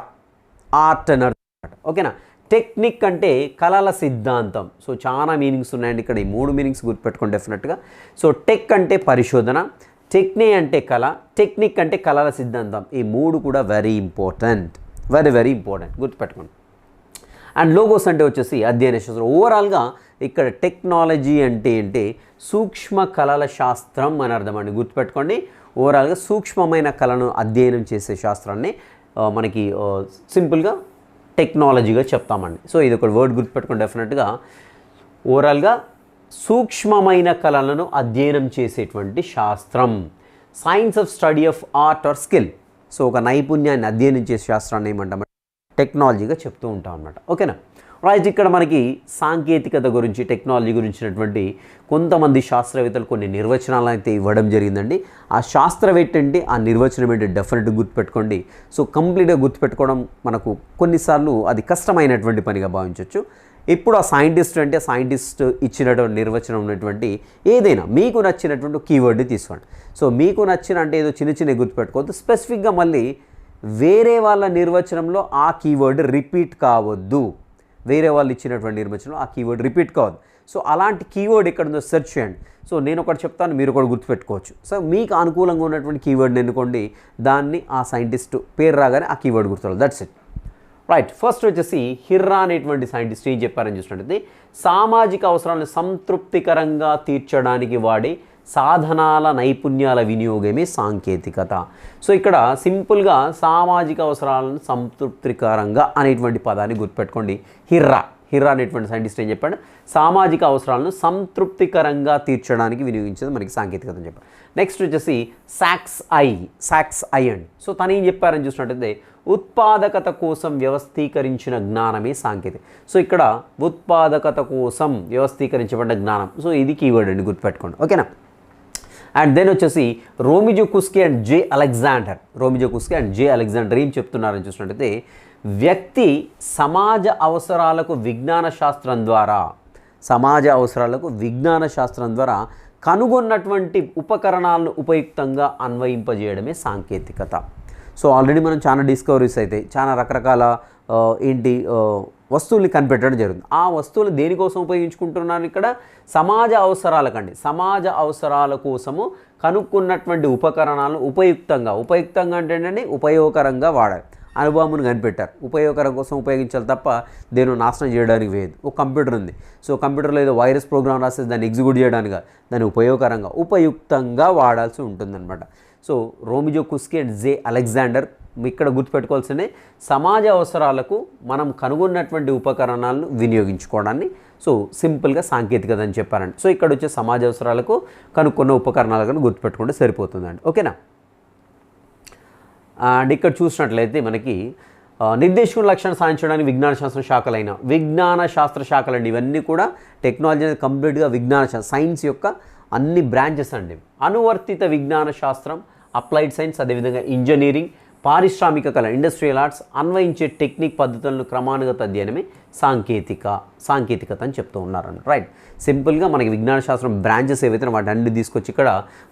ఆర్ట్ అని అర్థం. ఓకేనా. టెక్నిక్ అంటే కళల సిద్ధాంతం. సో చాలా మీనింగ్స్ ఉన్నాయండి ఇక్కడ. ఈ 3 మీనింగ్స్ గుర్తుపెట్టుకోండి డెఫినెట్గా. సో టెక్ అంటే పరిశోధన, టెక్నే అంటే కళ, టెక్నిక్ అంటే కళల సిద్ధాంతం. ఈ 3 కూడా వెరీ ఇంపార్టెంట్, వెరీ ఇంపార్టెంట్, గుర్తుపెట్టుకోండి. అండ్ లోగోస్ అంటే వచ్చేసి అధ్యయన శాస్త్రం. ఓవరాల్గా ఇక్కడ టెక్నాలజీ అంటే సూక్ష్మ కళల శాస్త్రం అని అర్థం అండి, గుర్తుపెట్టుకోండి. ఓవరాల్గా సూక్ష్మమైన కళను అధ్యయనం చేసే శాస్త్రాన్ని మనకి సింపుల్గా టెక్నాలజీగా చెప్తామండి. సో ఇది ఒక వర్డ్ గుర్తుపెట్టుకోండి డెఫినెట్గా. ఓవరాల్గా సూక్ష్మమైన కళలను అధ్యయనం చేసేటువంటి శాస్త్రం, science of study of art or skill. So ఒక నైపుణ్యాన్ని అధ్యయనం చేసే శాస్త్రాన్ని ఏమంటామంటే టెక్నాలజీగా చెప్తూ ఉంటాం అనమాట. ఓకేనా. రైట్, ఇక్కడ మనకి సాంకేతికత గురించి టెక్నాలజీ గురించినటువంటి కొంతమంది శాస్త్రవేత్తలు కొన్ని నిర్వచనాలు అయితే ఇవ్వడం జరిగిందండి. ఆ శాస్త్రవేత్త ఏంటి, ఆ నిర్వచనం ఏంటి డెఫినెట్గా గుర్తుపెట్టుకోండి. సో కంప్లీట్గా గుర్తుపెట్టుకోవడం మనకు కొన్నిసార్లు అది కష్టమైనటువంటి పనిగా భావించవచ్చు. ఇప్పుడు ఆ సైంటిస్ట్ అంటే ఆ సైంటిస్ట్ ఇచ్చినటువంటి నిర్వచనం ఉన్నటువంటి ఏదైనా మీకు నచ్చినటువంటి కీవర్డ్ని తీసుకోండి. సో మీకు నచ్చిన అంటే ఏదో చిన్న చిన్న గుర్తుపెట్టుకోవద్దు. స్పెసిఫిక్గా మళ్ళీ వేరే వాళ్ళ నిర్వచనంలో ఆ కీవర్డ్ రిపీట్ కావద్దు. వేరే వాళ్ళు ఇచ్చినటువంటి నిర్వచనంలో ఆ కీవర్డ్ రిపీట్ కావద్దు. సో అలాంటి కీవర్డ్ ఎక్కడ ఉందో సెర్చ్ చేయండి. సో నేను ఒకటి చెప్తాను, మీరు ఒకటి గుర్తుపెట్టుకోవచ్చు. సో మీకు అనుకూలంగా ఉన్నటువంటి కీవర్డ్ని ఎన్నుకోండి, దాన్ని ఆ సైంటిస్ట్ పేరు రాగానే ఆ కీవర్డ్ గుర్తురాలి. That's it. రైట్, ఫస్ట్ వచ్చేసి హిర్రా అనేటువంటి సైంటిస్ట్ ఏం చెప్పారని చూసినట్టయితే సామాజిక అవసరాలను సంతృప్తికరంగా తీర్చడానికి వాడే సాధనాల నైపుణ్యాల వినియోగమే సాంకేతికత. సో ఇక్కడ సింపుల్గా సామాజిక అవసరాలను సంతృప్తికరంగా అనేటువంటి పదాన్ని గుర్తుపెట్టుకోండి. హిర్రా అనేటువంటి సైంటిస్ట్ ఏం చెప్పాడు, సామాజిక అవసరాలను సంతృప్తికరంగా తీర్చడానికి వినియోగించేది మనకి సాంకేతికత అని చెప్పారు. నెక్స్ట్ వచ్చేసి సాక్స్ ఐ అండ్ సో తను ఏం చెప్పారని చూసినట్టయితే ఉత్పాదకత కోసం వ్యవస్థీకరించిన జ్ఞానమే సాంకేతిక. సో ఇక్కడ ఉత్పాదకత కోసం వ్యవస్థీకరించబడ్డ జ్ఞానం. సో ఇది కీవర్డ్ అండి, గుర్తుపెట్టుకోండి. ఓకేనా. అండ్ దెన్ వచ్చేసి రోమిజోకుస్కీ అండ్ జే అలెగ్జాండర్ ఏం చెప్తున్నారని చూసినట్టయితే వ్యక్తి సమాజ అవసరాలకు విజ్ఞాన శాస్త్రం ద్వారా కనుగొన్నటువంటి ఉపకరణాలను ఉపయుక్తంగా అన్వయింపజేయడమే సాంకేతికత. సో ఆల్రెడీ మనం చాలా డిస్కవరీస్ అయితే చాలా రకరకాల వస్తువుల్ని కనిపెట్టడం జరుగుతుంది. ఆ వస్తువులు దేనికోసం ఉపయోగించుకుంటున్నారు, ఇక్కడ సమాజ అవసరాల కోసము కనుక్కున్నటువంటి ఉపకరణాలను ఉపయుక్తంగా అంటే ఏంటంటే ఉపయోగకరంగా వాడాలి. అనుభవమును కనిపెట్టారు, ఉపయోగకరం కోసం ఉపయోగించాలి తప్ప దేని నాశనం చేయడానికి వేయదు. ఒక కంప్యూటర్ ఉంది, సో కంప్యూటర్లో ఏదో వైరస్ ప్రోగ్రామ్ రాస్తే దాన్ని ఎగ్జిక్యూట్ చేయడానికి, దాన్ని ఉపయుక్తంగా వాడాల్సి ఉంటుందన్నమాట. సో రోమిజోకుస్కీ అండ్ జే అలెగ్జాండర్ ఇక్కడ గుర్తుపెట్టుకోవాల్సిందే సమాజ అవసరాలకు మనం కనుగొన్నటువంటి ఉపకరణాలను వినియోగించుకోవడాన్ని సో సింపుల్గా సాంకేతికత అని చెప్పారండి. సో ఇక్కడ వచ్చే సమాజ అవసరాలకు కనుక్కున్న ఉపకరణాలను గుర్తుపెట్టుకుంటే సరిపోతుందండి. ఓకేనా. అండ్ ఇక్కడ చూసినట్లయితే మనకి నిర్దేశకుల లక్ష్యాన్ని సాధించడానికి విజ్ఞాన శాస్త్ర శాఖలండి. ఇవన్నీ కూడా టెక్నాలజీ అనేది కంప్లీట్గా సైన్స్ యొక్క అన్ని బ్రాంచెస్ అండి. అనువర్తిత విజ్ఞాన శాస్త్రం, అప్లైడ్ సైన్స్, అదేవిధంగా ఇంజనీరింగ్, పారిశ్రామిక కళ, ఇండస్ట్రియల్ ఆర్ట్స్, అన్వయించే టెక్నిక్ పద్ధతులను క్రమానుగత అధ్యయనమే సాంకేతికత అని చెప్తూ ఉన్నారండి. రైట్, సింపుల్గా మనకి విజ్ఞాన శాస్త్రం బ్రాంచెస్ ఏవైతే వాటిని అన్ని తీసుకొచ్చి ఇక్కడ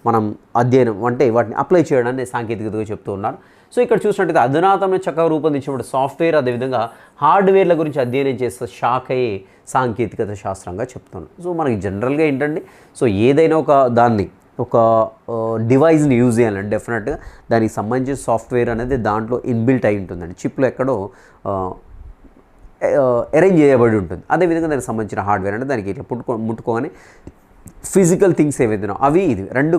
మనం అధ్యయనం అంటే వాటిని అప్లై చేయడాన్ని సాంకేతికతగా చెప్తూ ఉన్నారు. సో ఇక్కడ చూసినట్టయితే అధునాతన చక్కగా రూపొందించిన సాఫ్ట్వేర్, అదేవిధంగా హార్డ్వేర్ల గురించి అధ్యయనం చేసే శాఖయే సాంకేతికత శాస్త్రంగా చెప్తున్నాం. సో మనకి జనరల్గా ఏంటంటే సో ఏదైనా ఒక డివైస్ని యూజ్ చేయాలంటే డెఫినెట్గా దానికి సంబంధించిన సాఫ్ట్వేర్ అనేది దాంట్లో ఇన్బిల్ట్ అయి ఉంటుందండి. చిప్లో ఎక్కడో అరేంజ్ చేయబడి ఉంటుంది. అదేవిధంగా దానికి సంబంధించిన హార్డ్వేర్ అంటే దానికి ఇట్లా ముట్టుకోగానే ఫిజికల్ థింగ్స్ ఏవైతే అవి ఇది రెండు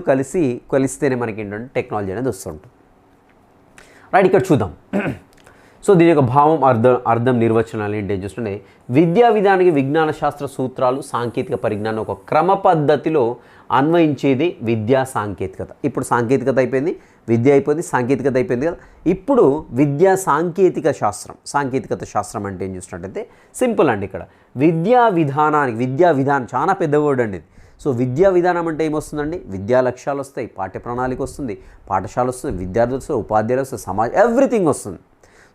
కలిస్తేనే మనకి ఏంటంటే టెక్నాలజీ అనేది వస్తుంటుంది. రైట్, ఇక్కడ చూద్దాం. సో దీని యొక్క భావం, అర్థం, నిర్వచనాలు ఏంటి చూస్తుంటే విద్యా విధానానికి విజ్ఞాన శాస్త్ర సూత్రాలు, సాంకేతిక పరిజ్ఞానం ఒక క్రమ పద్ధతిలో అన్వయించేది విద్యా సాంకేతికత. ఇప్పుడు సాంకేతికత అయిపోయింది, విద్య అయిపోయింది, సాంకేతికత అయిపోయింది కదా. ఇప్పుడు సాంకేతికత శాస్త్రం అంటే ఏం చూసినట్టయితే సింపుల్ అండి. ఇక్కడ విద్యా విధానం చాలా పెద్ద వర్డ్ అండి ఇది. సో విద్యా విధానం అంటే ఏమొస్తుందండి, విద్యా లక్ష్యాలు వస్తాయి, పాఠ్య ప్రణాళిక వస్తుంది, పాఠశాల వస్తుంది, విద్యార్థులు వస్తుంది, ఉపాధ్యాయులు వస్తుంది, సమాజం, ఎవ్రీథింగ్ వస్తుంది.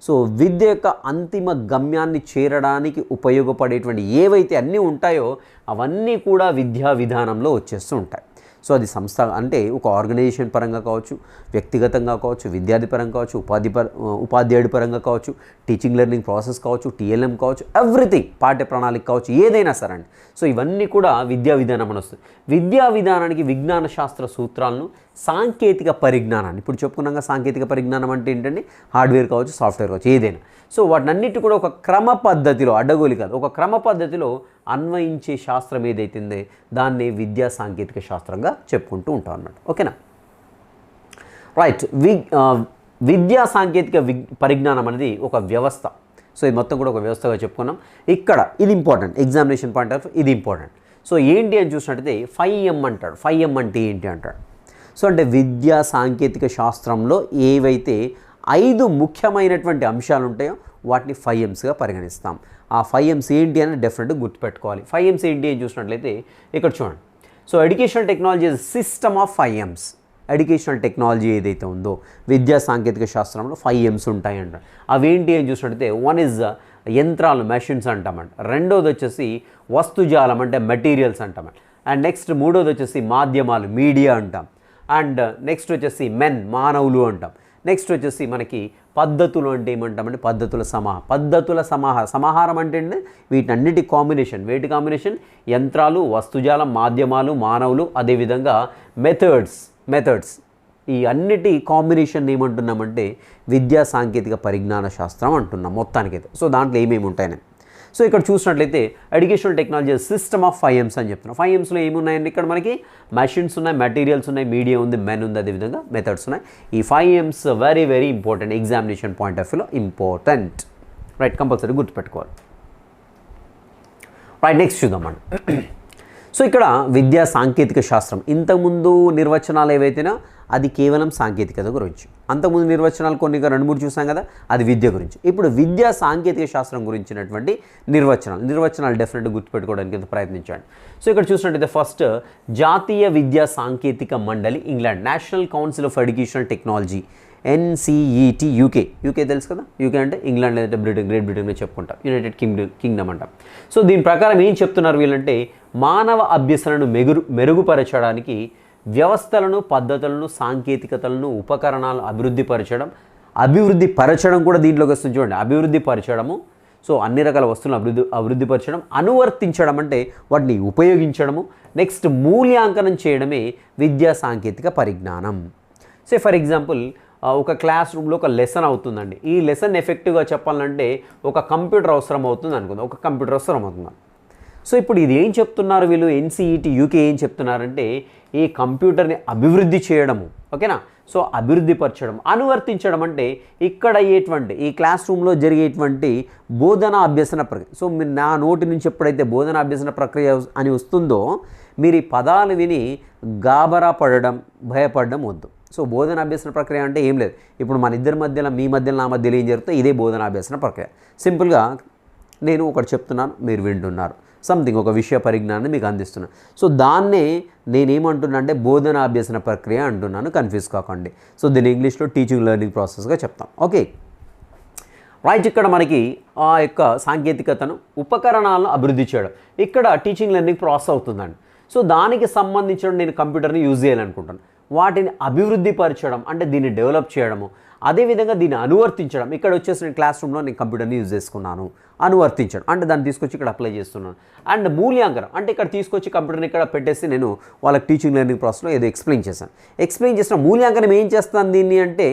సో విద్య యొక్క అంతిమ గమ్యాన్ని చేరడానికి ఉపయోగపడేటువంటి ఏవైతే అన్నీ ఉంటాయో అవన్నీ కూడా విద్యా విధానంలో వచ్చేస్తూ ఉంటాయి. సో అది సంస్థ అంటే ఒక ఆర్గనైజేషన్ పరంగా కావచ్చు, వ్యక్తిగతంగా కావచ్చు, విద్యార్థి పరంగా కావచ్చు, ఉపాధ్యాయుడి పరంగా కావచ్చు, టీచింగ్ లెర్నింగ్ ప్రాసెస్ కావచ్చు, టీఎల్ఎం కావచ్చు, ఎవ్రీథింగ్, పాఠ్య ప్రణాళిక కావచ్చు, ఏదైనా సరే అండి. సో ఇవన్నీ కూడా విద్యా విధానం అని వస్తుంది. విద్యా విధానానికి విజ్ఞాన శాస్త్ర సూత్రాలను, సాంకేతిక పరిజ్ఞానాన్ని ఇప్పుడు చెప్పుకున్నాక సాంకేతిక పరిజ్ఞానం అంటే ఏంటంటే హార్డ్వేర్ కావచ్చు, సాఫ్ట్వేర్ కావచ్చు, ఏదైనా. సో వాటినన్నిటి కూడా ఒక క్రమ పద్ధతిలో, అడ్డగోలి కాదు, ఒక క్రమ పద్ధతిలో అన్వయించే శాస్త్రం ఏదైతుందో దాన్ని విద్యా సాంకేతిక శాస్త్రంగా చెప్పుకుంటూ ఉంటాం అన్నమాట. ఓకేనా. రైట్, విద్యా సాంకేతిక పరిజ్ఞానం అనేది ఒక వ్యవస్థ. సో ఇది మొత్తం కూడా ఒక వ్యవస్థగా చెప్పుకున్నాం. ఇక్కడ ఇది ఇంపార్టెంట్, ఎగ్జామినేషన్ పాయింట్ ఆఫ్ ఇది ఇంపార్టెంట్. సో ఏంటి అని చూసినట్టయితే 5M అంటాడు. 5M అంటే ఏంటి అంటాడు. సో అంటే విద్యా సాంకేతిక శాస్త్రంలో ఏవైతే 5 ముఖ్యమైనటువంటి అంశాలు ఉంటాయో వాటిని 5Msగా పరిగణిస్తాం. ఆ 5Ms ఏంటి అని డెఫినెట్గా గుర్తుపెట్టుకోవాలి. 5Ms ఏంటి అని చూసినట్లయితే ఇక్కడ చూడండి. So educational technology is system of 5Ms. Educational technology ఏదైతే ఉందో విద్యా సాంకేతిక శాస్త్రంలో 5Ms ఉంటాయి అంటారు. అవేంటి అని చూసినట్లయితే వన్ ఇస్ యంత్రాలు, మెషిన్స్ అంటామంట. రెండోది వచ్చేసి వస్తుజాలం అంటే మెటీరియల్స్ అంటామంట. అండ్ నెక్స్ట్ మూడోది వచ్చేసి మాధ్యమాలు, మీడియా అంటాం. అండ్ నెక్స్ట్ వచ్చేసి మానవులు అంటాం. నెక్స్ట్ వచ్చేసి మనకి పద్ధతులు అంటే ఏమంటామంటే పద్ధతుల సమాహారం అంటే వీటన్నిటి కాంబినేషన్. వేటి కాంబినేషన్? యంత్రాలు, వస్తుజాలం, మాధ్యమాలు, మానవులు, అదేవిధంగా మెథడ్స్ ఈ అన్నిటి కాంబినేషన్ ఏమంటున్నామంటే విద్యా సాంకేతిక పరిజ్ఞాన శాస్త్రం అంటున్నాం మొత్తానికైతే. సో దాంట్లో ఏమేమి ఉంటాయని సో ఇక్కడ చూసినట్లయితే educational technology system of 5Ms అని చెప్తున్నాం. 5Msలో ఏమున్నాయండి? ఇక్కడ మనకి మెషిన్స్ ఉన్నాయి, మెటీరియల్స్ ఉన్నాయి, మీడియా ఉంది, మెన్ ఉంది, అదేవిధంగా మెథడ్స్ ఉన్నాయి. ఈ 5Ms very very important, examination point of వ్యూలో ఇంపార్టెంట్. రైట్, కంపల్సరీ గుర్తుపెట్టుకోవాలి. రైట్, నెక్స్ట్ చూద్దామండి. సో ఇక్కడ విద్యా సాంకేతిక శాస్త్రం ఇంతకుముందు నిర్వచనాలు ఏవైతేనో అది కేవలం సాంకేతికత గురించి. అంతకుముందు నిర్వచనాలు కొన్ని 2-3 చూసాం కదా, అది విద్య గురించి. ఇప్పుడు విద్యా సాంకేతిక శాస్త్రం గురించినటువంటి నిర్వచనాలు డెఫినెట్గా గుర్తుపెట్టుకోవడానికి ప్రయత్నించండి. సో ఇక్కడ చూసినట్టయితే ఫస్ట్ జాతీయ విద్యా సాంకేతిక మండలి England, national council of educational technology, NCET UK తెలుసు కదా. యూకే అంటే ఇంగ్లాండ్ లేదంటే గ్రేట్ బ్రిటన్ చెప్పుకుంటాం, యునైటెడ్ కింగ్డమ్ అంటాం. సో దీని ప్రకారం ఏం చెప్తున్నారు వీళ్ళంటే మానవ అభ్యసనను మెరుగుపరచడానికి వ్యవస్థలను, పద్ధతులను, సాంకేతికతలను, ఉపకరణాలు అభివృద్ధి పరచడం కూడా దీంట్లోకి వస్తుంది చూడండి. అభివృద్ధి పరచడము, సో అన్ని రకాల వస్తువులను అభివృద్ధి పరచడం, అనువర్తించడం అంటే వాటిని ఉపయోగించడము, నెక్స్ట్ మూల్యాంకనం చేయడమే విద్యా సాంకేతిక పరిజ్ఞానం. సో ఫర్ ఎగ్జాంపుల్ ఒక క్లాస్ రూమ్లో ఒక లెసన్ అవుతుందండి. ఈ లెసన్ ఎఫెక్టివ్గా చెప్పాలంటే ఒక కంప్యూటర్ అవసరం అవుతుంది అనుకుందాం. సో ఇప్పుడు ఇది ఏం చెప్తున్నారు వీళ్ళు, NCET యూకే ఏం చెప్తున్నారంటే ఈ కంప్యూటర్ని అభివృద్ధి చేయడము, ఓకేనా. సో అభివృద్ధి పరచడం, అనువర్తించడం అంటే ఇక్కడ అయ్యేటువంటి ఈ క్లాస్ రూమ్లో జరిగేటువంటి బోధనా అభ్యసన ప్రక్రియ. సో మీరు నా నోటి నుంచి ఎప్పుడైతే బోధనా అభ్యసన ప్రక్రియ అని వస్తుందో మీరు ఈ పదాలు విని గాబరా పడడం, భయపడడం వద్దు. సో బోధన అభ్యసన ప్రక్రియ అంటే ఏం లేదు. ఇప్పుడు మన ఇద్దరి మధ్యలో, మీ మధ్యలో, నా మధ్యలో ఏం జరుగుతుందో ఇదే బోధన అభ్యసన ప్రక్రియ. సింపుల్గా నేను ఒకటి చెప్తున్నాను, మీరు వింటున్నారు, సంథింగ్ ఒక విషయ పరిజ్ఞానాన్ని మీకు అందిస్తున్నాను. సో దాన్నే నేనేమంటున్నా అంటే బోధన అభ్యసన ప్రక్రియ అంటున్నాను, కన్ఫ్యూజ్ కాకండి. సో దీన్ని ఇంగ్లీష్లో టీచింగ్ లెర్నింగ్ ప్రాసెస్గా చెప్తాం. ఓకే రైట్, ఇక్కడ మనకి ఆ యొక్క సాంకేతికతను, ఉపకరణాలను అభివృద్ధి చేయడం ఇక్కడ టీచింగ్ లెర్నింగ్ ప్రాసెస్ అవుతుందండి. సో దానికి సంబంధించిన నేను కంప్యూటర్ని యూజ్ చేయాలనుకుంటాను. వాటిని అభివృద్ధి పరచడం అంటే దీన్ని డెవలప్ చేయడము, అదేవిధంగా దీన్ని అనువర్తించడం. ఇక్కడ వచ్చేసి నేను క్లాస్ రూమ్లో నేను కంప్యూటర్ని యూజ్ చేసుకున్నాను, అనువర్తించడం అంటే దాన్ని తీసుకొచ్చి ఇక్కడ అప్లై చేస్తున్నాను. అండ్ మూల్యాంకనం అంటే ఇక్కడ తీసుకొచ్చి కంప్యూటర్ని ఇక్కడ పెట్టేసి నేను వాళ్ళకి టీచింగ్ లెర్నింగ్ ప్రాసెస్లో ఏదో ఎక్స్ప్లెయిన్ చేసిన మూల్యాంకనం ఏం చేస్తాను దీన్ని అంటే